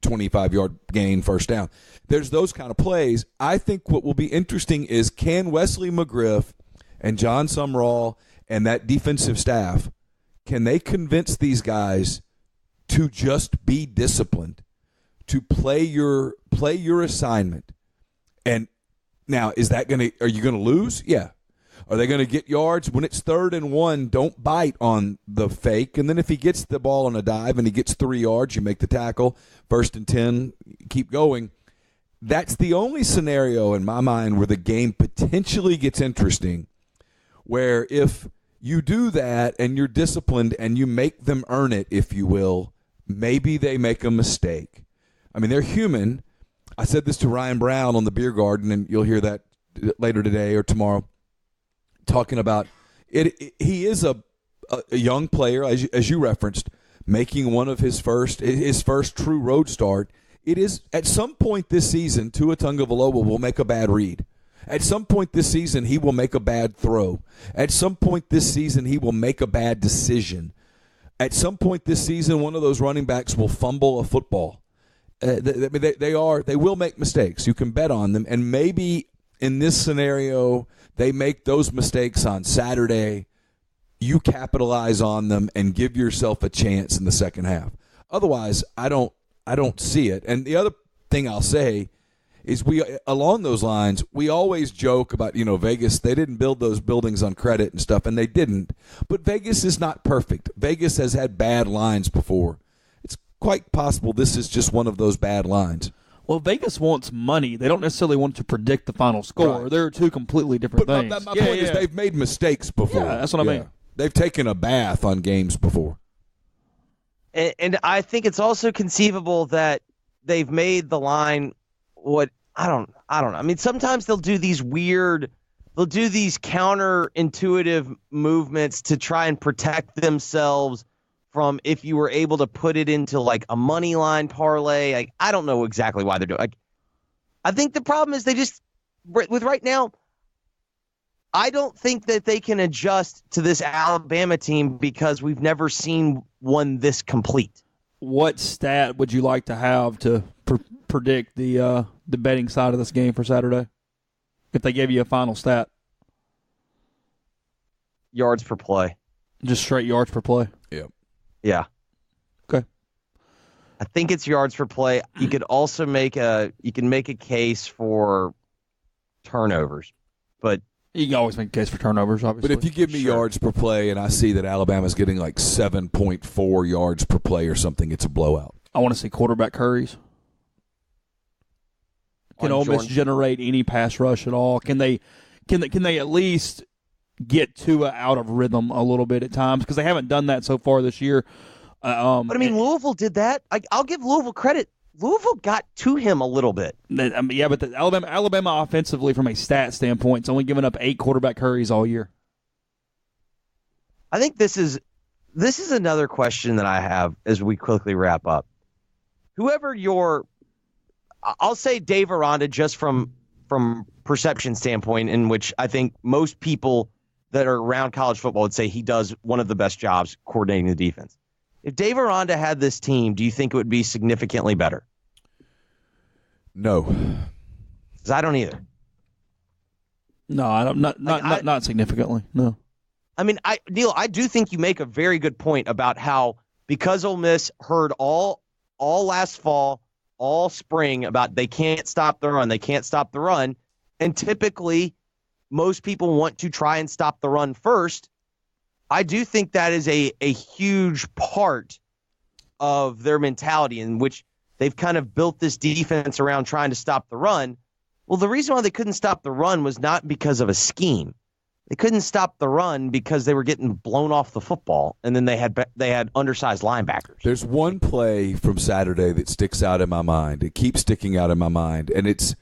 25-yard gain, first down. There's those kind of plays. I think what will be interesting is can Wesley McGriff and John Sumrall and that defensive staff, can they convince these guys to just be disciplined, to play your assignment? And now, are you going to lose? Yeah. Are they going to get yards? When it's 3rd and 1, don't bite on the fake. And then if he gets the ball on a dive and he gets 3 yards, you make the tackle. 1st and 10, keep going. That's the only scenario in my mind where the game potentially gets interesting, where if you do that and you're disciplined and you make them earn it, if you will, maybe they make a mistake. I mean, they're human. I said this to Ryan Brown on the Beer Garden, and you'll hear that later today or tomorrow. Talking about it, he is a young player, as you referenced, making one of his first true road start. It is at some point this season, Tua Tagovailoa will make a bad read. At some point this season, he will make a bad throw. At some point this season, he will make a bad decision. At some point this season, one of those running backs will fumble a football. They will make mistakes. You can bet on them, and maybe in this scenario, they make those mistakes on Saturday. You capitalize on them and give yourself a chance in the second half. Otherwise, I don't see it. And the other thing I'll say is along those lines, we always joke about, Vegas, they didn't build those buildings on credit and stuff, and they didn't. But Vegas is not perfect. Vegas has had bad lines before. It's quite possible this is just one of those bad lines. Well, Vegas wants money. They don't necessarily want to predict the final score. Right. They're two completely different things. My point is they've made mistakes before. Yeah, that's what I mean. They've taken a bath on games before. And I think it's also conceivable that they've made the line I don't know. I mean, sometimes they'll do these counterintuitive movements to try and protect themselves from if you were able to put it into like a money line parlay. Like, I don't know exactly why they're doing it. I think the problem is with right now, I don't think that they can adjust to this Alabama team because we've never seen one this complete. What stat would you like to have to predict the betting side of this game for Saturday? If they gave you a final stat. Yards per play. Just straight yards per play? Yeah. Okay. I think it's yards per play. You could also make a case for turnovers, but you can always make a case for turnovers, obviously. But if you give me yards per play and I see that Alabama's getting like 7.4 yards per play or something, it's a blowout. I want to see quarterback hurries. Can Ole Miss generate any pass rush at all? Can they at least get Tua out of rhythm a little bit at times? Because they haven't done that so far this year. But I mean, Louisville did that. I'll give Louisville credit. Louisville got to him a little bit. Yeah, but the Alabama offensively, from a stat standpoint, it's only given up 8 quarterback hurries all year. I think this is another question that I have as we quickly wrap up. Whoever I'll say Dave Aranda just from perception standpoint, in which I think most people that are around college football would say he does one of the best jobs coordinating the defense. If Dave Aranda had this team, do you think it would be significantly better? No. Because I don't either. No, I don't, not significantly. No. I mean, Neil, I do think you make a very good point about how because Ole Miss heard all last fall, all spring about they can't stop the run, and typically most people want to try and stop the run first. I do think that is a huge part of their mentality in which they've kind of built this defense around trying to stop the run. Well, the reason why they couldn't stop the run was not because of a scheme. They couldn't stop the run because they were getting blown off the football, and then they had undersized linebackers. There's one play from Saturday that sticks out in my mind. It keeps sticking out in my mind, and it's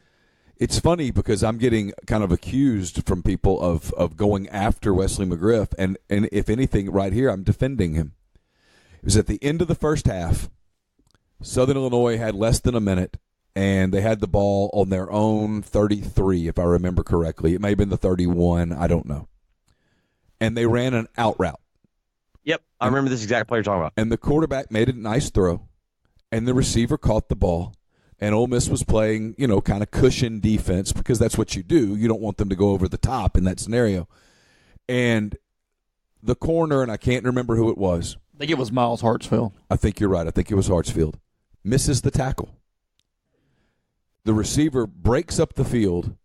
funny because I'm getting kind of accused from people of going after Wesley McGriff, and if anything, right here, I'm defending him. It was at the end of the first half. Southern Illinois had less than a minute, and they had the ball on their own 33, if I remember correctly. It may have been the 31. I don't know. And they ran an out route. Yep, I remember this exact play you're talking about. And the quarterback made a nice throw, and the receiver caught the ball. And Ole Miss was playing, kind of cushion defense because that's what you do. You don't want them to go over the top in that scenario. And the corner, and I can't remember who it was. I think it was Miles Hartsfield. I think you're right. I think it was Hartsfield. Misses the tackle. The receiver breaks up the field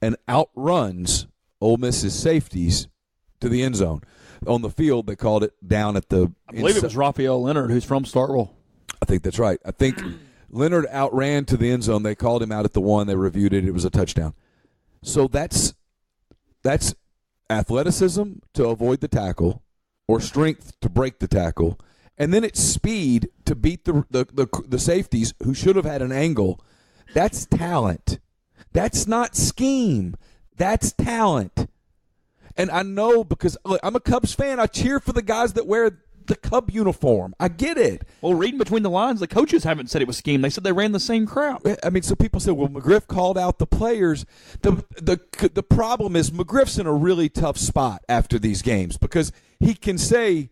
and outruns Ole Miss's safeties to the end zone. On the field, they called it down at the I believe it was Raphael Leonard, who's from Starkville. I think that's right. I think Leonard outran to the end zone. They called him out at the one. They reviewed it. It was a touchdown. So that's athleticism to avoid the tackle or strength to break the tackle. And then it's speed to beat the safeties who should have had an angle. That's talent. That's not scheme. That's talent. And I know because look, I'm a Cubs fan. I cheer for the guys that wear the Cub uniform. I get it. Well, reading between the lines, the coaches haven't said it was scheme. They said they ran the same crowd. I mean, so people say, well, McGriff called out the players. The problem is McGriff's in a really tough spot after these games because he can say,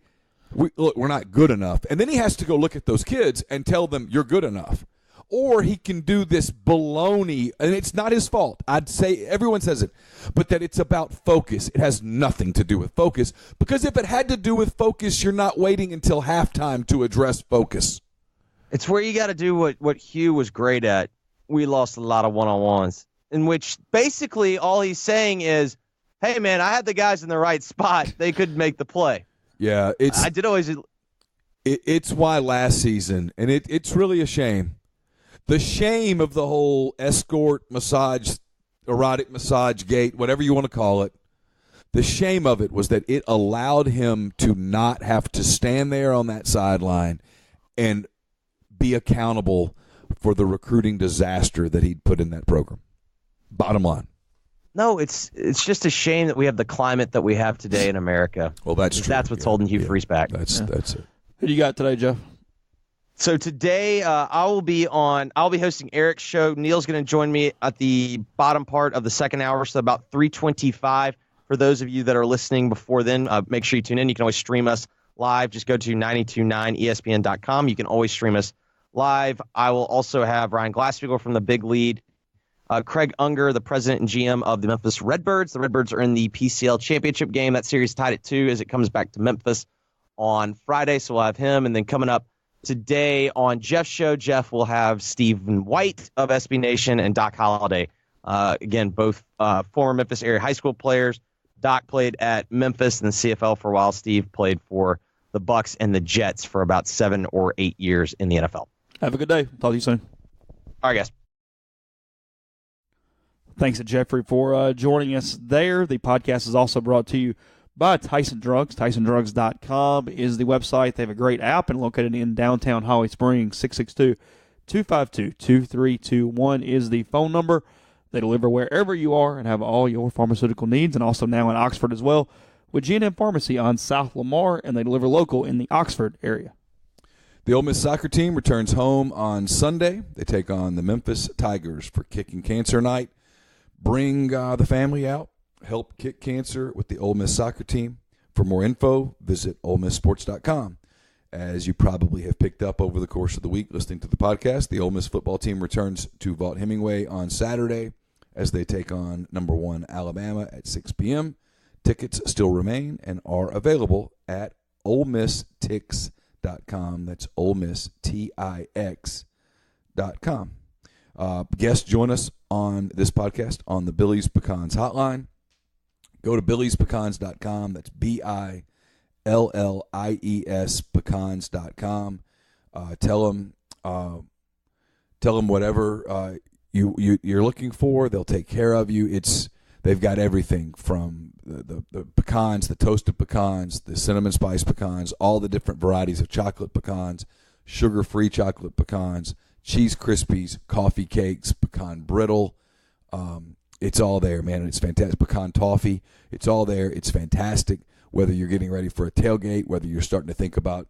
look, we're not good enough. And then he has to go look at those kids and tell them you're good enough. Or he can do this baloney, and it's not his fault. I'd say everyone says it, but that it's about focus. It has nothing to do with focus, because if it had to do with focus, you're not waiting until halftime to address focus. It's where you got to do what Hugh was great at. We lost a lot of one-on-ones, in which basically all he's saying is, hey, man, I had the guys in the right spot. They couldn't make the play. Yeah, it's why last season, and it's really a shame. The shame of the whole escort, massage, erotic massage gate, whatever you want to call it, the shame of it was that it allowed him to not have to stand there on that sideline and be accountable for the recruiting disaster that he'd put in that program. Bottom line. No, it's just a shame that we have the climate that we have today in America. Well, that's true. That's what's holding Hugh Freeze back. That's it. Who do you got today, Jeff? So today I'll be hosting Eric's show. Neil's going to join me at the bottom part of the second hour, so about 3:25. For those of you that are listening before then, make sure you tune in. You can always stream us live. Just go to 929ESPN.com. You can always stream us live. I will also have Ryan Glassfiegel from The Big Lead, Craig Unger, the president and GM of the Memphis Redbirds. The Redbirds are in the PCL championship game. That series tied at 2 as it comes back to Memphis on Friday, so we'll have him. And then coming up today on Jeff's show, Jeff will have Stephen White of SB Nation and Doc Holliday. Again, both former Memphis area high school players. Doc played at Memphis and the CFL for a while. Steve played for the Bucks and the Jets for about 7 or 8 years in the NFL. Have a good day. Talk to you soon. All right, guys. Thanks to Jeffrey for joining us there. The podcast is also brought to you by Tyson Drugs. TysonDrugs.com is the website. They have a great app and located in downtown Holly Springs. 662-252-2321 is the phone number. They deliver wherever you are and have all your pharmaceutical needs, and also now in Oxford as well with G&M Pharmacy on South Lamar, and they deliver local in the Oxford area. The Ole Miss soccer team returns home on Sunday. They take on the Memphis Tigers for Kicking Cancer Night. Bring the family out. Help kick cancer with the Ole Miss soccer team. For more info, visit OleMissSports.com. As you probably have picked up over the course of the week listening to the podcast, the Ole Miss football team returns to Vaught-Hemingway on Saturday as they take on number 1 Alabama at 6 p.m. Tickets still remain and are available at OleMissTix.com. That's OleMissTix.com. Guests join us on this podcast on the Billy's Pecans hotline. Go to Billy'sPecans.com. That's BILLIES Pecans.com. Tell them whatever you're looking for. They'll take care of you. They've got everything from the pecans, the toasted pecans, the cinnamon spice pecans, all the different varieties of chocolate pecans, sugar-free chocolate pecans, cheese Krispies, coffee cakes, pecan brittle. It's all there, man, and it's fantastic. Pecan toffee, it's all there. It's fantastic. Whether you're getting ready for a tailgate, whether you're starting to think about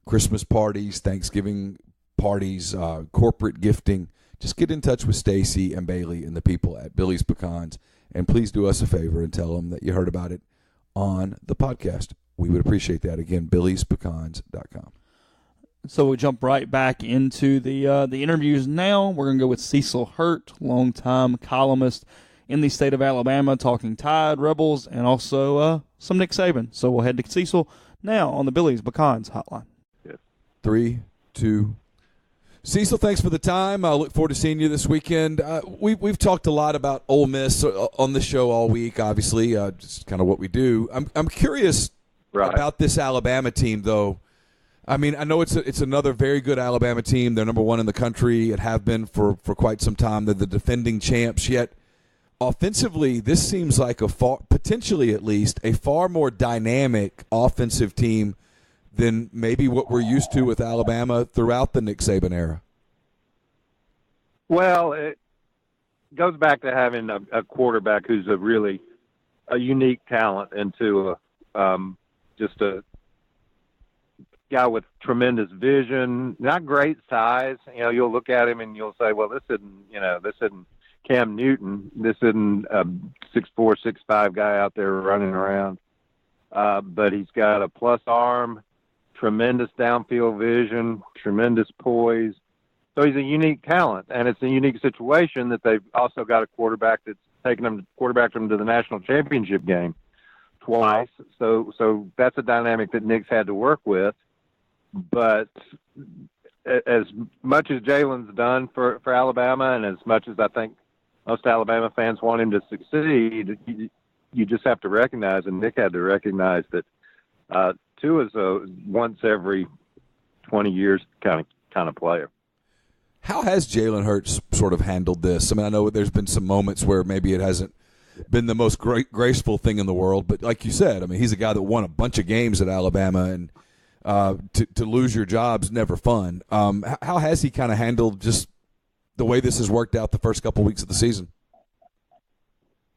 Christmas parties, Thanksgiving parties, corporate gifting, just get in touch with Stacy and Bailey and the people at Billy's Pecans. And please do us a favor and tell them that you heard about it on the podcast. We would appreciate that. Again, Billy'sPecans.com. So we'll jump right back into the interviews now. We're going to go with Cecil Hurt, longtime columnist in the state of Alabama, talking Tide, Rebels, and also some Nick Saban. So we'll head to Cecil now on the Billy's Pecans hotline. 3, 2. Cecil, thanks for the time. I look forward to seeing you this weekend. We've talked a lot about Ole Miss on the show all week, obviously, just kind of what we do. I'm curious about this Alabama team, though. I mean, I know it's another very good Alabama team. They're number 1 in the country and have been for quite some time. They're the defending champs, yet offensively, this seems like potentially at least, a far more dynamic offensive team than maybe what we're used to with Alabama throughout the Nick Saban era. Well, it goes back to having a quarterback who's a unique talent into just a guy with tremendous vision, not great size. You'll look at him and you'll say, well, this isn't Cam Newton. This isn't a 6'4", 6'5" guy out there running around. But he's got a plus arm, tremendous downfield vision, tremendous poise. So he's a unique talent, and it's a unique situation that they've also got a quarterback that's taken them to the national championship game twice. So that's a dynamic that Nick's had to work with. But as much as Jalen's done for Alabama, and as much as I think most Alabama fans want him to succeed, you just have to recognize, and Nick had to recognize, that Tua's a once every 20 years kind of player. How has Jalen Hurts sort of handled this? I mean, I know there's been some moments where maybe it hasn't been the most graceful thing in the world, but like you said, I mean, he's a guy that won a bunch of games at Alabama, and to lose your job's never fun. How has he kind of handled just the way this has worked out the first couple weeks of the season?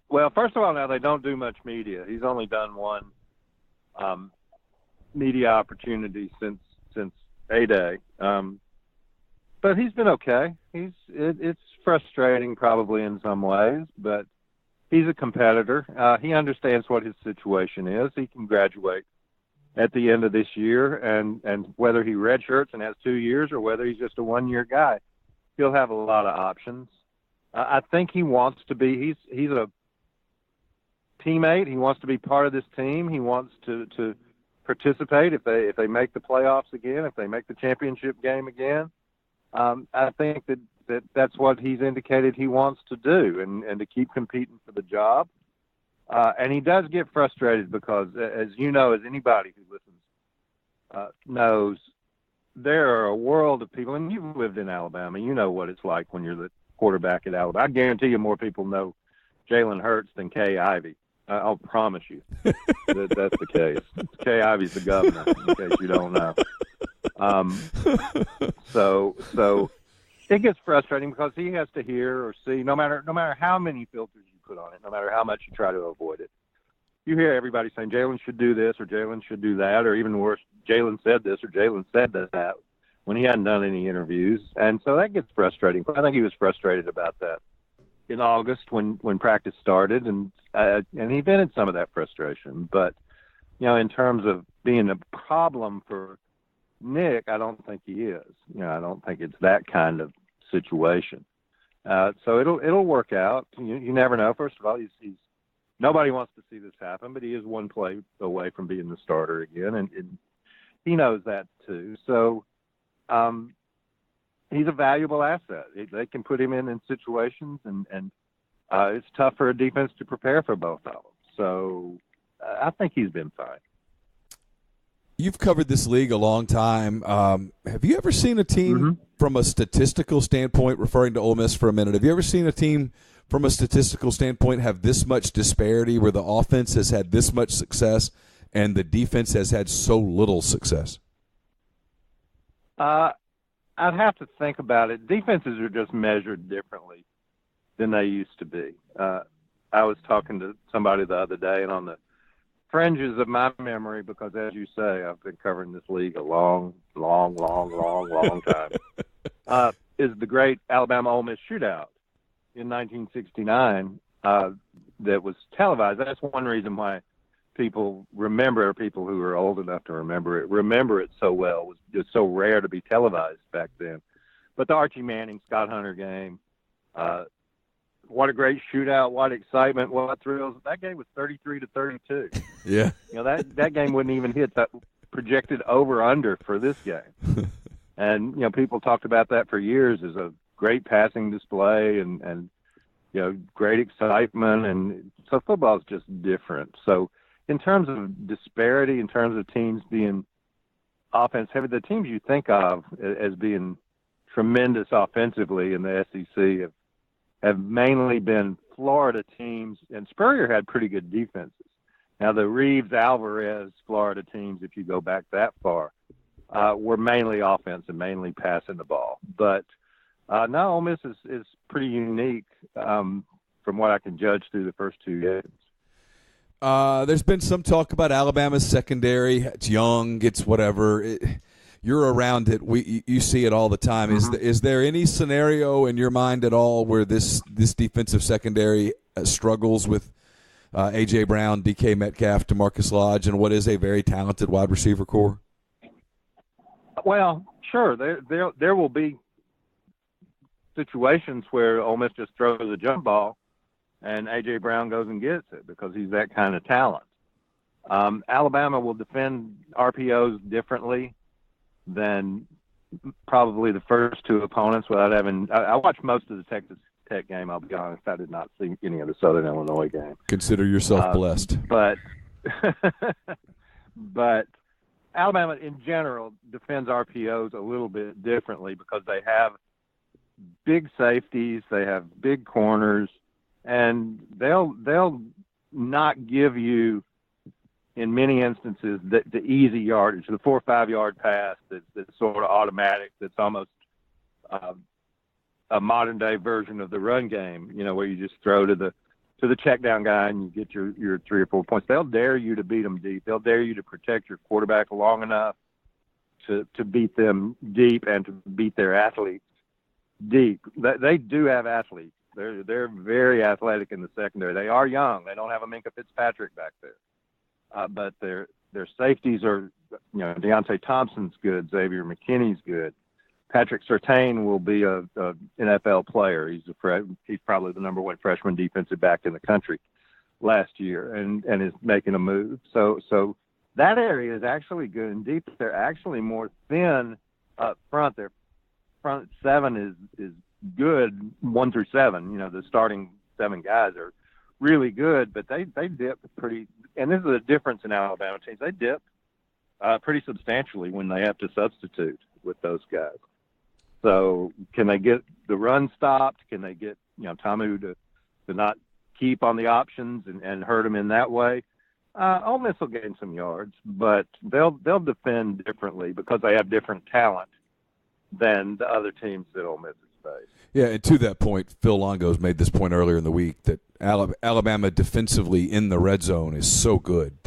Well, first of all, now they don't do much media. He's only done one media opportunity since A-Day. But he's been okay. It's frustrating probably in some ways, but he's a competitor. He understands what his situation is. He can graduate at the end of this year, and whether he redshirts and has 2 years or whether he's just a one-year guy, he'll have a lot of options. I think he wants to be. He's a teammate. He wants to be part of this team. He wants to participate if they make the playoffs again, if they make the championship game again. I think that's what he's indicated he wants to do, and to keep competing for the job. And he does get frustrated because, as you know, as anybody who listens knows, there are a world of people, and you've lived in Alabama. You know what it's like when you're the quarterback at Alabama. I guarantee you more people know Jalen Hurts than Kay Ivey. I'll promise you that's the case. Kay Ivey's the governor, in case you don't know. So it gets frustrating because he has to hear or see, no matter how many filters you put on it, no matter how much you try to avoid it, you hear everybody saying Jalen should do this or Jalen should do that, or even worse, Jalen said this or Jalen said that, when he hadn't done any interviews. And so that gets frustrating. I think he was frustrated about that in August when practice started, and he vented some of that frustration. But, in terms of being a problem for Nick, I don't think he is. I don't think it's that kind of situation. So it'll work out. You never know. First of all, he's nobody wants to see this happen, but he is one play away from being the starter again, and he knows that too. So he's a valuable asset. They can put him in situations, and it's tough for a defense to prepare for both of them. So I think he's been fine. You've covered this league a long time. Have you ever seen a team from a statistical standpoint, referring to Ole Miss for a minute, have you ever seen a team from a statistical standpoint have this much disparity where the offense has had this much success and the defense has had so little success? I'd have to think about it. Defenses are just measured differently than they used to be. I was talking to somebody the other day, and on the fringes of my memory, because as you say, I've been covering this league a long time, is the great Alabama Ole Miss shootout in 1969 that was televised. That's one reason why people who are old enough to remember it so well. It was just so rare to be televised back then. But the Archie Manning, Scott Hunter game, what a great shootout, what excitement, what thrills. That game was 33-32. Yeah. That game wouldn't even hit that projected over-under for this game. And, people talked about that for years as a great passing display and great excitement. And so football is just different. So in terms of disparity, in terms of teams being offense heavy, the teams you think of as being tremendous offensively in the SEC have mainly been Florida teams, and Spurrier had pretty good defenses. Now, the Reeves-Alvarez Florida teams, if you go back that far, were mainly offense and mainly passing the ball. But no, Ole Miss is pretty unique from what I can judge through the first two games. There's been some talk about Alabama's secondary. It's young, it's whatever. You're around it. You see it all the time. Is there any scenario in your mind at all where this defensive secondary struggles with A.J. Brown, D.K. Metcalf, DeMarcus Lodge, and what is a very talented wide receiver core? Well, sure. There will be situations where Ole Miss just throws a jump ball and A.J. Brown goes and gets it because he's that kind of talent. Alabama will defend RPOs differently than probably the first two opponents without having – I watched most of the Texas Tech game, I'll be honest. I did not see any of the Southern Illinois game. Consider yourself blessed. But Alabama in general defends RPOs a little bit differently because they have big safeties, they have big corners, and they'll not give you – in many instances, the easy yardage, the 4 or 5 yard pass that's sort of automatic, that's almost a modern day version of the run game, where you just throw to the check down guy and you get your 3 or 4 points. They'll dare you to beat them deep. They'll dare you to protect your quarterback long enough to beat them deep and to beat their athletes deep. They do have athletes. They're very athletic in the secondary. They are young. They don't have a Minka Fitzpatrick back there. But their safeties are, Deontay Thompson's good, Xavier McKinney's good. Patrick Surtain will be a NFL player. He's probably the number one freshman defensive back in the country last year, and is making a move. So that area is actually good and deep. They're actually more thin up front. Their front seven is good 1 through 7. The starting 7 guys are really good, but they dip pretty. And this is a difference in Alabama teams. They dip pretty substantially when they have to substitute with those guys. So can they get the run stopped? Can they get Tamu to not keep on the options and hurt him in that way? Ole Miss will gain some yards, but they'll defend differently because they have different talent than the other teams that Ole Miss has face. Yeah, and to that point, Phil Longo's made this point earlier in the week that Alabama defensively in the red zone is so good.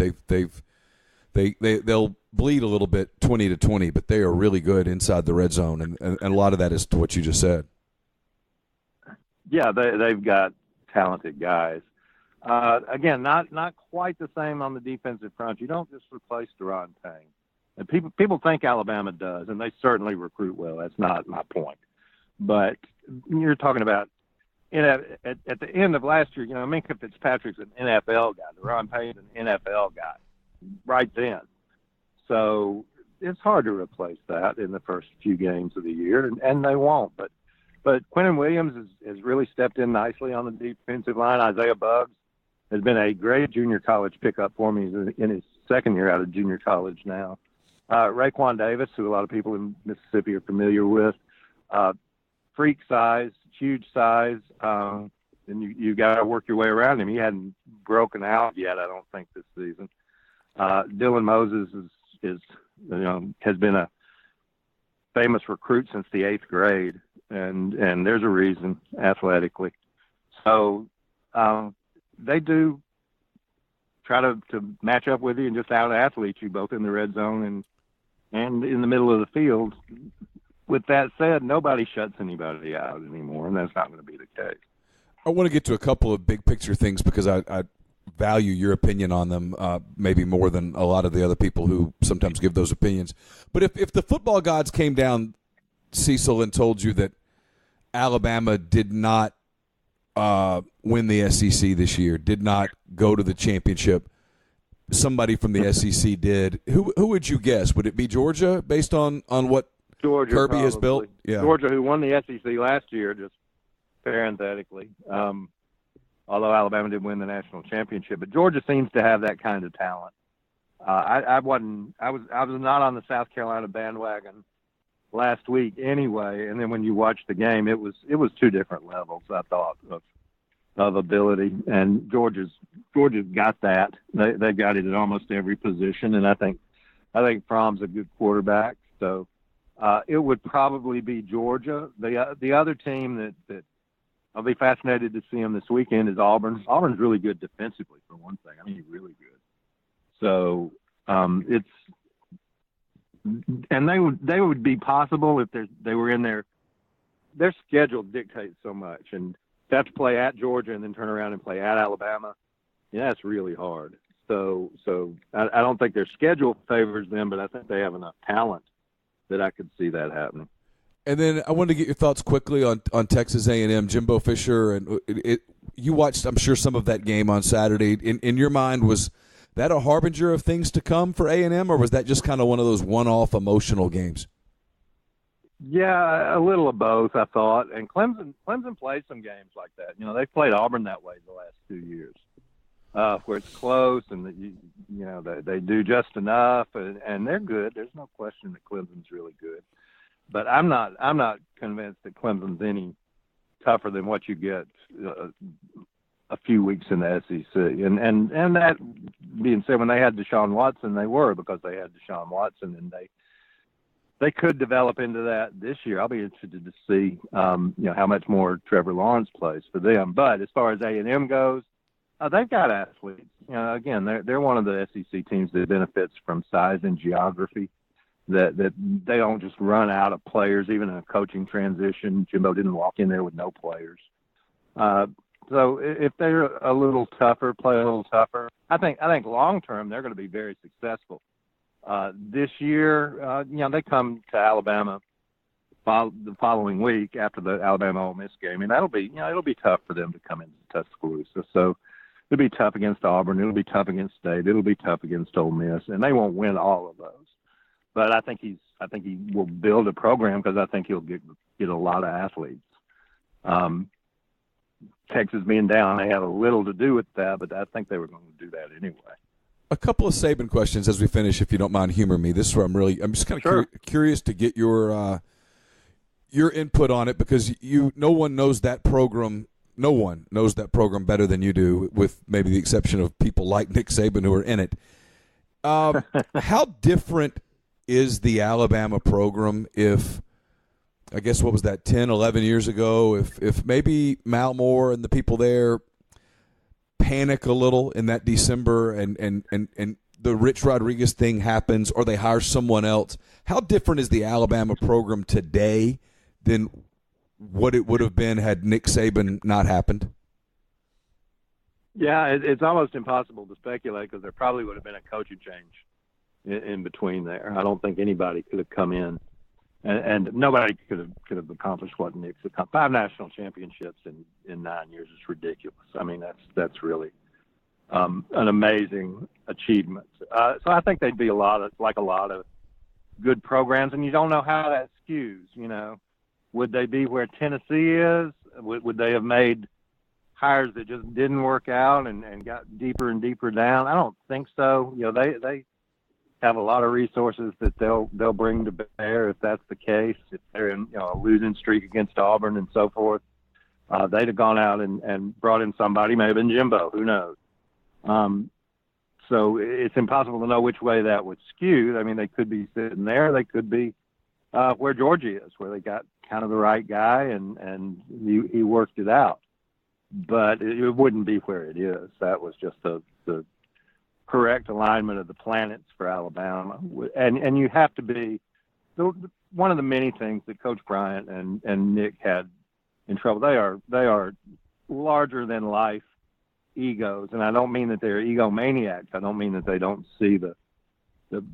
They'll bleed a little bit 20-20, but they are really good inside the red zone, and a lot of that is to what you just said. Yeah, they've got talented guys. Again, not quite the same on the defensive front. You don't just replace Deron Payne. And people think Alabama does, and they certainly recruit well. That's not my point. But you're talking about at the end of last year, Minkah Fitzpatrick's an NFL guy. Deron Payne's an NFL guy right then. So it's hard to replace that in the first few games of the year, and they won't. But Quentin Williams has really stepped in nicely on the defensive line. Isaiah Buggs has been a great junior college pickup for me. He's in his second year out of junior college now. Raekwon Davis, who a lot of people in Mississippi are familiar with, freak size, huge size, and you got to work your way around him. He hadn't broken out yet, I don't think, this season. Dylan Moses has been a famous recruit since the 8th grade, and there's a reason athletically. So they do try to match up with you and just out-athlete you both in the red zone and in the middle of the field. With that said, nobody shuts anybody out anymore, and that's not going to be the case. I want to get to a couple of big picture things because I value your opinion on them maybe more than a lot of the other people who sometimes give those opinions. But if the football gods came down, Cecil, and told you that Alabama did not win the SEC this year, did not go to the championship, somebody from the SEC did, who would you guess? Would it be Georgia based on what Georgia Kirby probably has built? Yeah. Georgia, who won the SEC last year, just parenthetically. Although Alabama did win the national championship, but Georgia seems to have that kind of talent. I was not on the South Carolina bandwagon last week anyway, and then when you watch the game, it was two different levels, I thought, of ability, and Georgia's got that. They got it at almost every position, and I think Fromm's a good quarterback, so it would probably be Georgia. The other team that I'll be fascinated to see him this weekend is Auburn. Auburn's really good defensively, for one thing. I mean, really good. So they would be possible if they were in their schedule dictates so much, and to have to play at Georgia and then turn around and play at Alabama, that's really hard. So I don't think their schedule favors them, but I think they have enough talent that I could see that happening. And then I wanted to get your thoughts quickly on Texas A&M, Jimbo Fisher, and you watched, I'm sure, some of that game on Saturday. In your mind, was that a harbinger of things to come for A&M, or was that just kind of one of those one-off emotional games? Yeah, a little of both, I thought. And Clemson played some games like that. They've played Auburn that way the last 2 years, where it's close and they do just enough, and they're good. There's no question that Clemson's really good. But I'm not convinced that Clemson's any tougher than what you get a few weeks in the SEC. And that being said, when they had Deshaun Watson, they were, because they had Deshaun Watson, and they could develop into that this year. I'll be interested to see how much more Trevor Lawrence plays for them. But as far as A&M goes, they've got athletes. Again, they're one of the SEC teams that benefits from size and geography. That they don't just run out of players, even in a coaching transition. Jimbo didn't walk in there with no players. So if they're a little tougher, play a little tougher, I think long term they're going to be very successful. This year, they come to Alabama the following week after the Alabama Ole Miss game, and it'll be tough for them to come into Tuscaloosa. So it'll be tough against Auburn. It'll be tough against State. It'll be tough against Ole Miss, and they won't win all of those. But I think he will build a program, because I think he'll get a lot of athletes. Texas being down, they have a little to do with that, but I think they were going to do that anyway. A couple of Saban questions as we finish, if you don't mind humoring me. This is where I'm just kind of curious to get your input on it, because no one knows that program better than you do, with maybe the exception of people like Nick Saban who are in it. How different is the Alabama program if I guess what was that, 10, 11 years ago, if maybe Malmore and the people there panic a little in that December and the Rich Rodriguez thing happens or they hire someone else, how different is the Alabama program today than what it would have been had Nick Saban not happened? Yeah, it's almost impossible to speculate because there probably would have been a coaching change in between there. I don't think anybody could have come in, and nobody could have accomplished what Nick's accomplished. 5 national championships in 9 years is ridiculous. I mean, that's really an amazing achievement. So I think they'd be a lot of good programs, and you don't know how that skews. You know, would they be where Tennessee is? Would they have made hires that just didn't work out and got deeper and deeper down? I don't think so. You know, they have a lot of resources that they'll bring to bear if that's the case. If they're in a losing streak against Auburn and so forth, they'd have gone out and brought in somebody, may have been Jimbo, who knows. So it's impossible to know which way that would skew. I mean, they could be sitting there. They could be where Georgia is, where they got kind of the right guy and he worked it out. But it wouldn't be where it is. That was just the correct alignment of the planets for Alabama. And you have to be one of the many things that Coach Bryant and Nick had in trouble. They are larger than life egos, and I don't mean that they're egomaniacs. I don't mean that they don't see the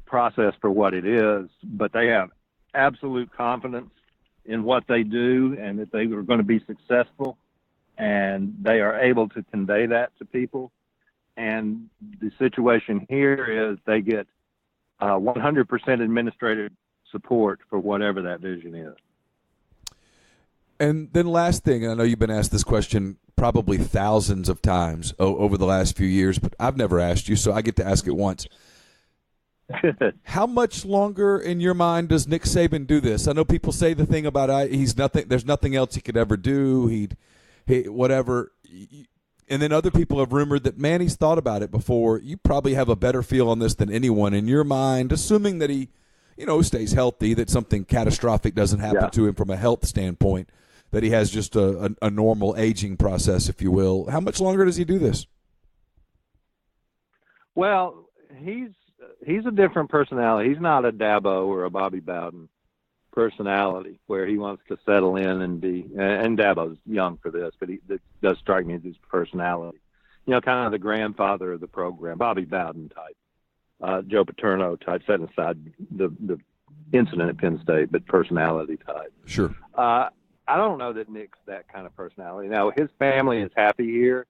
process for what it is, but they have absolute confidence in what they do and that they are going to be successful. And they are able to convey that to people. And the situation here is they get 100% administrative support for whatever that vision is. And then last thing, and I know you've been asked this question probably thousands of times over the last few years, but I've never asked you, so I get to ask it once. How much longer in your mind does Nick Saban do this? I know people say the thing about he's nothing. There's nothing else he could ever do. Whatever. And then other people have rumored that, man, he's thought about it before. You probably have a better feel on this than anyone in your mind, assuming that he, stays healthy, that something catastrophic doesn't happen to him from a health standpoint, that he has just a normal aging process, if you will. How much longer does he do this? Well, he's a different personality. He's not a Dabo or a Bobby Bowden personality where he wants to settle in and be, and Dabo's young for this, but it does strike me as his personality. Kind of the grandfather of the program, Bobby Bowden type, Joe Paterno type, setting aside the incident at Penn State, but personality type. Sure. I don't know that Nick's that kind of personality. Now, his family is happy here.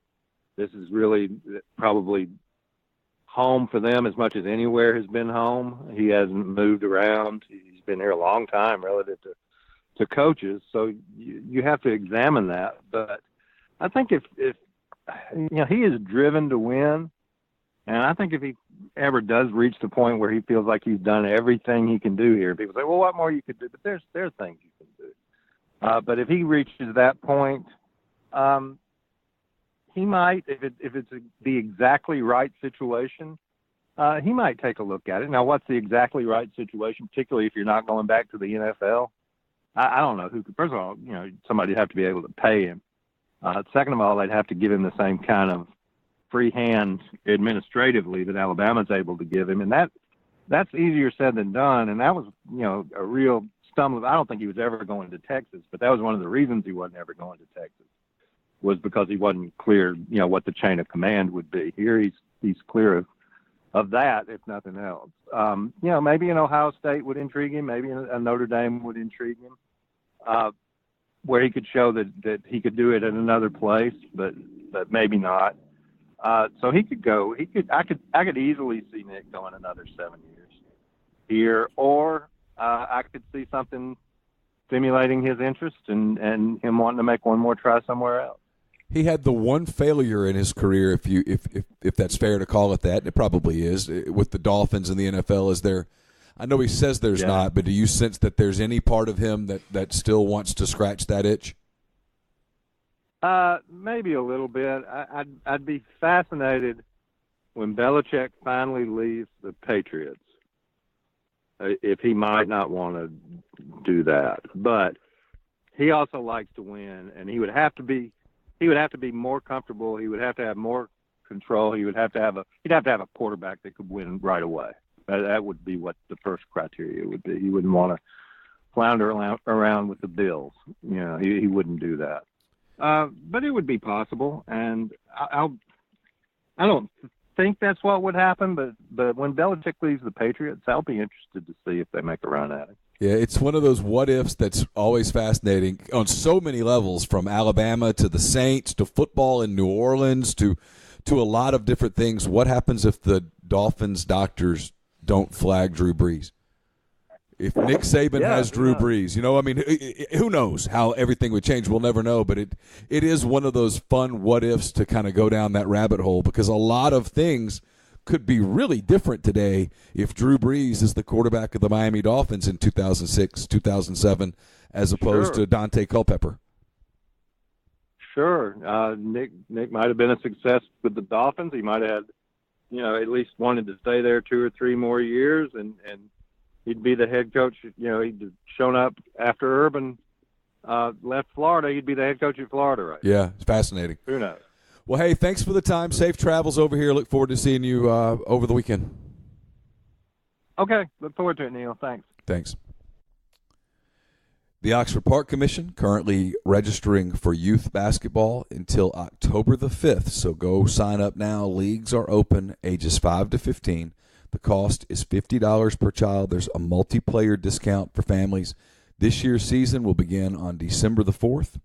This is really probably home for them as much as anywhere has been home. He hasn't moved around. He's been here a long time relative to coaches. So you have to examine that. But I think if he is driven to win, and I think if he ever does reach the point where he feels like he's done everything he can do here, people say, well, what more you could do? But there's things you can do. But if he reaches that point, he might, if it's the exactly right situation, he might take a look at it. Now, what's the exactly right situation, particularly if you're not going back to the NFL? I don't know who could. First of all, somebody would have to be able to pay him. Second of all, they'd have to give him the same kind of free hand administratively that Alabama's able to give him, and that's easier said than done. And that was, a real stumbling. I don't think he was ever going to Texas, but that was one of the reasons he wasn't ever going to Texas, was because he wasn't clear, what the chain of command would be. Here he's clear of that, if nothing else. Maybe an Ohio State would intrigue him. Maybe a Notre Dame would intrigue him, where he could show that he could do it at another place, but maybe not. So he could go. I could easily see Nick going another 7 years here, or I could see something stimulating his interest and him wanting to make one more try somewhere else. He had the one failure in his career, if that's fair to call it that, and it probably is, with the Dolphins in the NFL. Is there? I know he says there's not, but do you sense that there's any part of him that still wants to scratch that itch? Maybe a little bit. I'd be fascinated when Belichick finally leaves the Patriots, if he might not want to do that. But he also likes to win, and he would have to be more comfortable. He would have to have more control. He'd have to have a quarterback that could win right away. That would be what the first criteria would be. He wouldn't want to flounder around with the Bills. He wouldn't do that. But it would be possible, and I don't think that's what would happen. But when Belichick leaves the Patriots, I'll be interested to see if they make a run at it. Yeah, it's one of those what ifs that's always fascinating on so many levels, from Alabama to the Saints to football in New Orleans to a lot of different things. What happens if the Dolphins doctors don't flag Drew Brees? If Nick Saban has Drew Brees, who knows how everything would change? We'll never know, but it is one of those fun what ifs to kind of go down that rabbit hole, because a lot of things could be really different today if Drew Brees is the quarterback of the Miami Dolphins in 2006, 2007, as opposed to Dante Culpepper. Sure. Nick might have been a success with the Dolphins. He might have had, at least wanted to stay there 2 or 3 more years, and he'd be the head coach. He'd shown up after Urban left Florida. He'd be the head coach at Florida, right? Yeah, it's fascinating. Who knows? Well, hey, thanks for the time. Safe travels over here. Look forward to seeing you over the weekend. Okay. Look forward to it, Neil. Thanks. The Oxford Park Commission currently registering for youth basketball until October the 5th, so go sign up now. Leagues are open, ages 5 to 15. The cost is $50 per child. There's a multiplayer discount for families. This year's season will begin on December the 4th.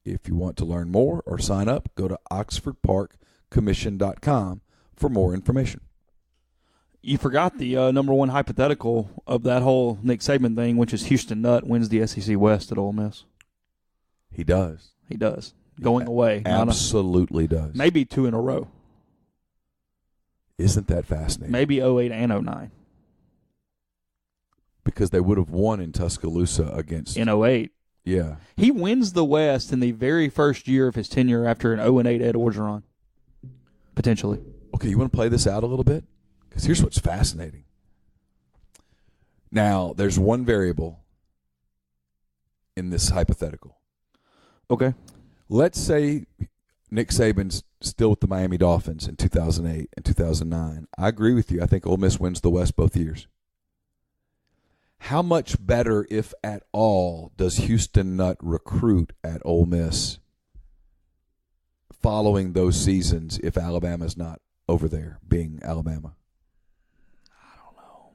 If you want to learn more or sign up, go to oxfordparkcommission.com for more information. You forgot the number one hypothetical of that whole Nick Saban thing, which is Houston Nutt wins the SEC West at Ole Miss. He does. Going away. Absolutely does. Maybe 2 in a row. Isn't that fascinating? Maybe 08 and 09. Because they would have won in Tuscaloosa against... In 08. Yeah. He wins the West in the very first year of his tenure after an 0-8 Ed Orgeron. Potentially. Okay, you want to play this out a little bit? Because here's what's fascinating. Now, there's one variable in this hypothetical. Okay. Let's say Nick Saban's still with the Miami Dolphins in 2008 and 2009. I agree with you. I think Ole Miss wins the West both years. How much better, if at all, does Houston Nutt recruit at Ole Miss following those seasons if Alabama's not over there, being Alabama? I don't know.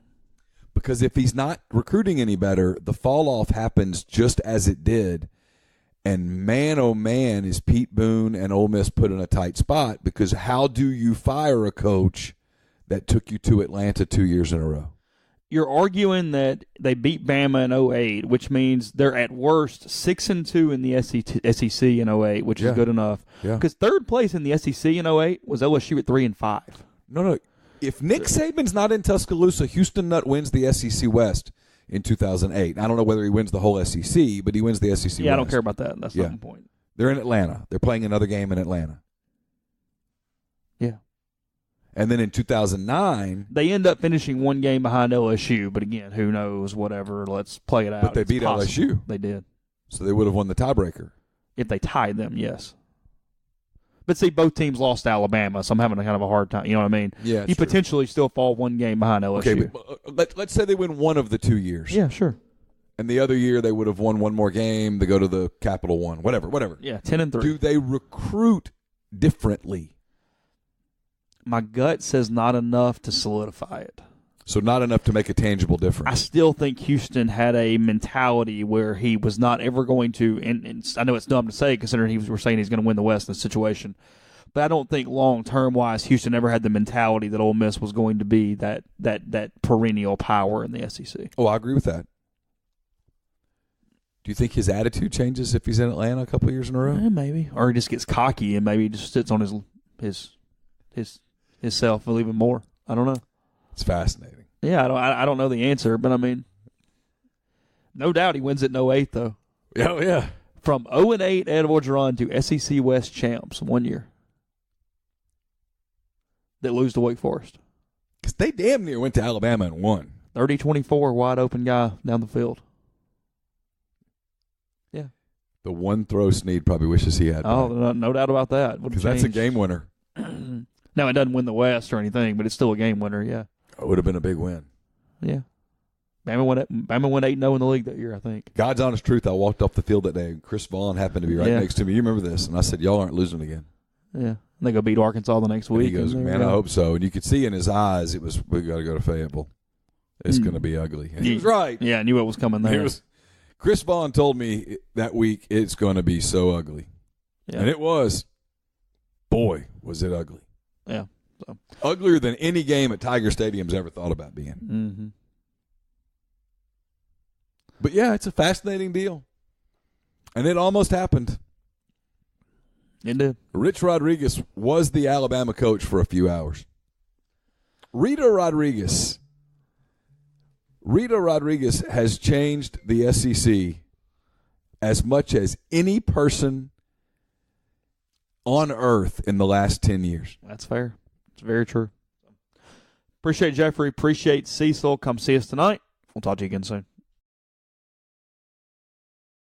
Because if he's not recruiting any better, the fall-off happens just as it did. And man, oh man, is Pete Boone and Ole Miss put in a tight spot, because how do you fire a coach that took you to Atlanta 2 years in a row? You're arguing that they beat Bama in 08, which means they're at worst 6-2 in the SEC in 08, which is good enough. Because third place in the SEC in 08 was LSU at 3-5. No. If Nick Saban's not in Tuscaloosa, Houston Nutt wins the SEC West in 2008. I don't know whether he wins the whole SEC, but he wins the SEC West. Yeah, I don't care about that. That's not the point. They're in Atlanta. They're playing another game in Atlanta. Yeah. And then in 2009... They end up finishing one game behind LSU, but again, who knows, whatever. Let's play it out. But they beat LSU. They did. So they would have won the tiebreaker. If they tied them, yes. But see, both teams lost to Alabama, so I'm having a kind of a hard time. You know what I mean? Yeah, you potentially still fall one game behind LSU. Okay, but let's say they win one of the 2 years. Yeah, sure. And the other year they would have won one more game. They go to the Capital One, whatever. Yeah, 10-3. Do they recruit differently? My gut says not enough to solidify it. So not enough to make a tangible difference. I still think Houston had a mentality where he was not ever going to, and I know it's dumb to say considering we're saying he's going to win the West in this situation, but I don't think long-term wise Houston ever had the mentality that Ole Miss was going to be that perennial power in the SEC. Oh, I agree with that. Do you think his attitude changes if he's in Atlanta a couple of years in a row? Maybe. Or he just gets cocky and maybe he just sits on his self a little even more. I don't know. It's fascinating. Yeah, I don't know the answer, but I mean, no doubt he wins it in 08, though. Oh, yeah. From 0-8 Ed Orgeron to SEC West champs 1 year. That lose to Wake Forest. Because they damn near went to Alabama and won. 30-24, wide open guy down the field. Yeah. The one throw Snead probably wishes he had. Oh, no doubt about that. Because that's a game winner. Now, it doesn't win the West or anything, but it's still a game winner, yeah. It would have been a big win. Yeah. Bama went 8-0 in the league that year, I think. God's honest truth, I walked off the field that day, and Chris Vaughn happened to be right next to me. You remember this? And I said, y'all aren't losing again. Yeah. And they go beat Arkansas the next week. And he goes, man, I hope so. And you could see in his eyes, we got to go to Fayetteville. It's going to be ugly. And he was right. Yeah, I knew it was coming there. Chris Vaughn told me that week it's going to be so ugly. Yeah. And it was. Boy, was it ugly. Yeah. So. Uglier than any game at Tiger Stadium's ever thought about being. Mm-hmm. But, yeah, it's a fascinating deal. And it almost happened. It did. Rich Rodriguez was the Alabama coach for a few hours. Rita Rodriguez has changed the SEC as much as any person on earth in the last 10 years. That's fair. It's very true. Appreciate Jeffrey. Appreciate Cecil. Come see us tonight. We'll talk to you again soon.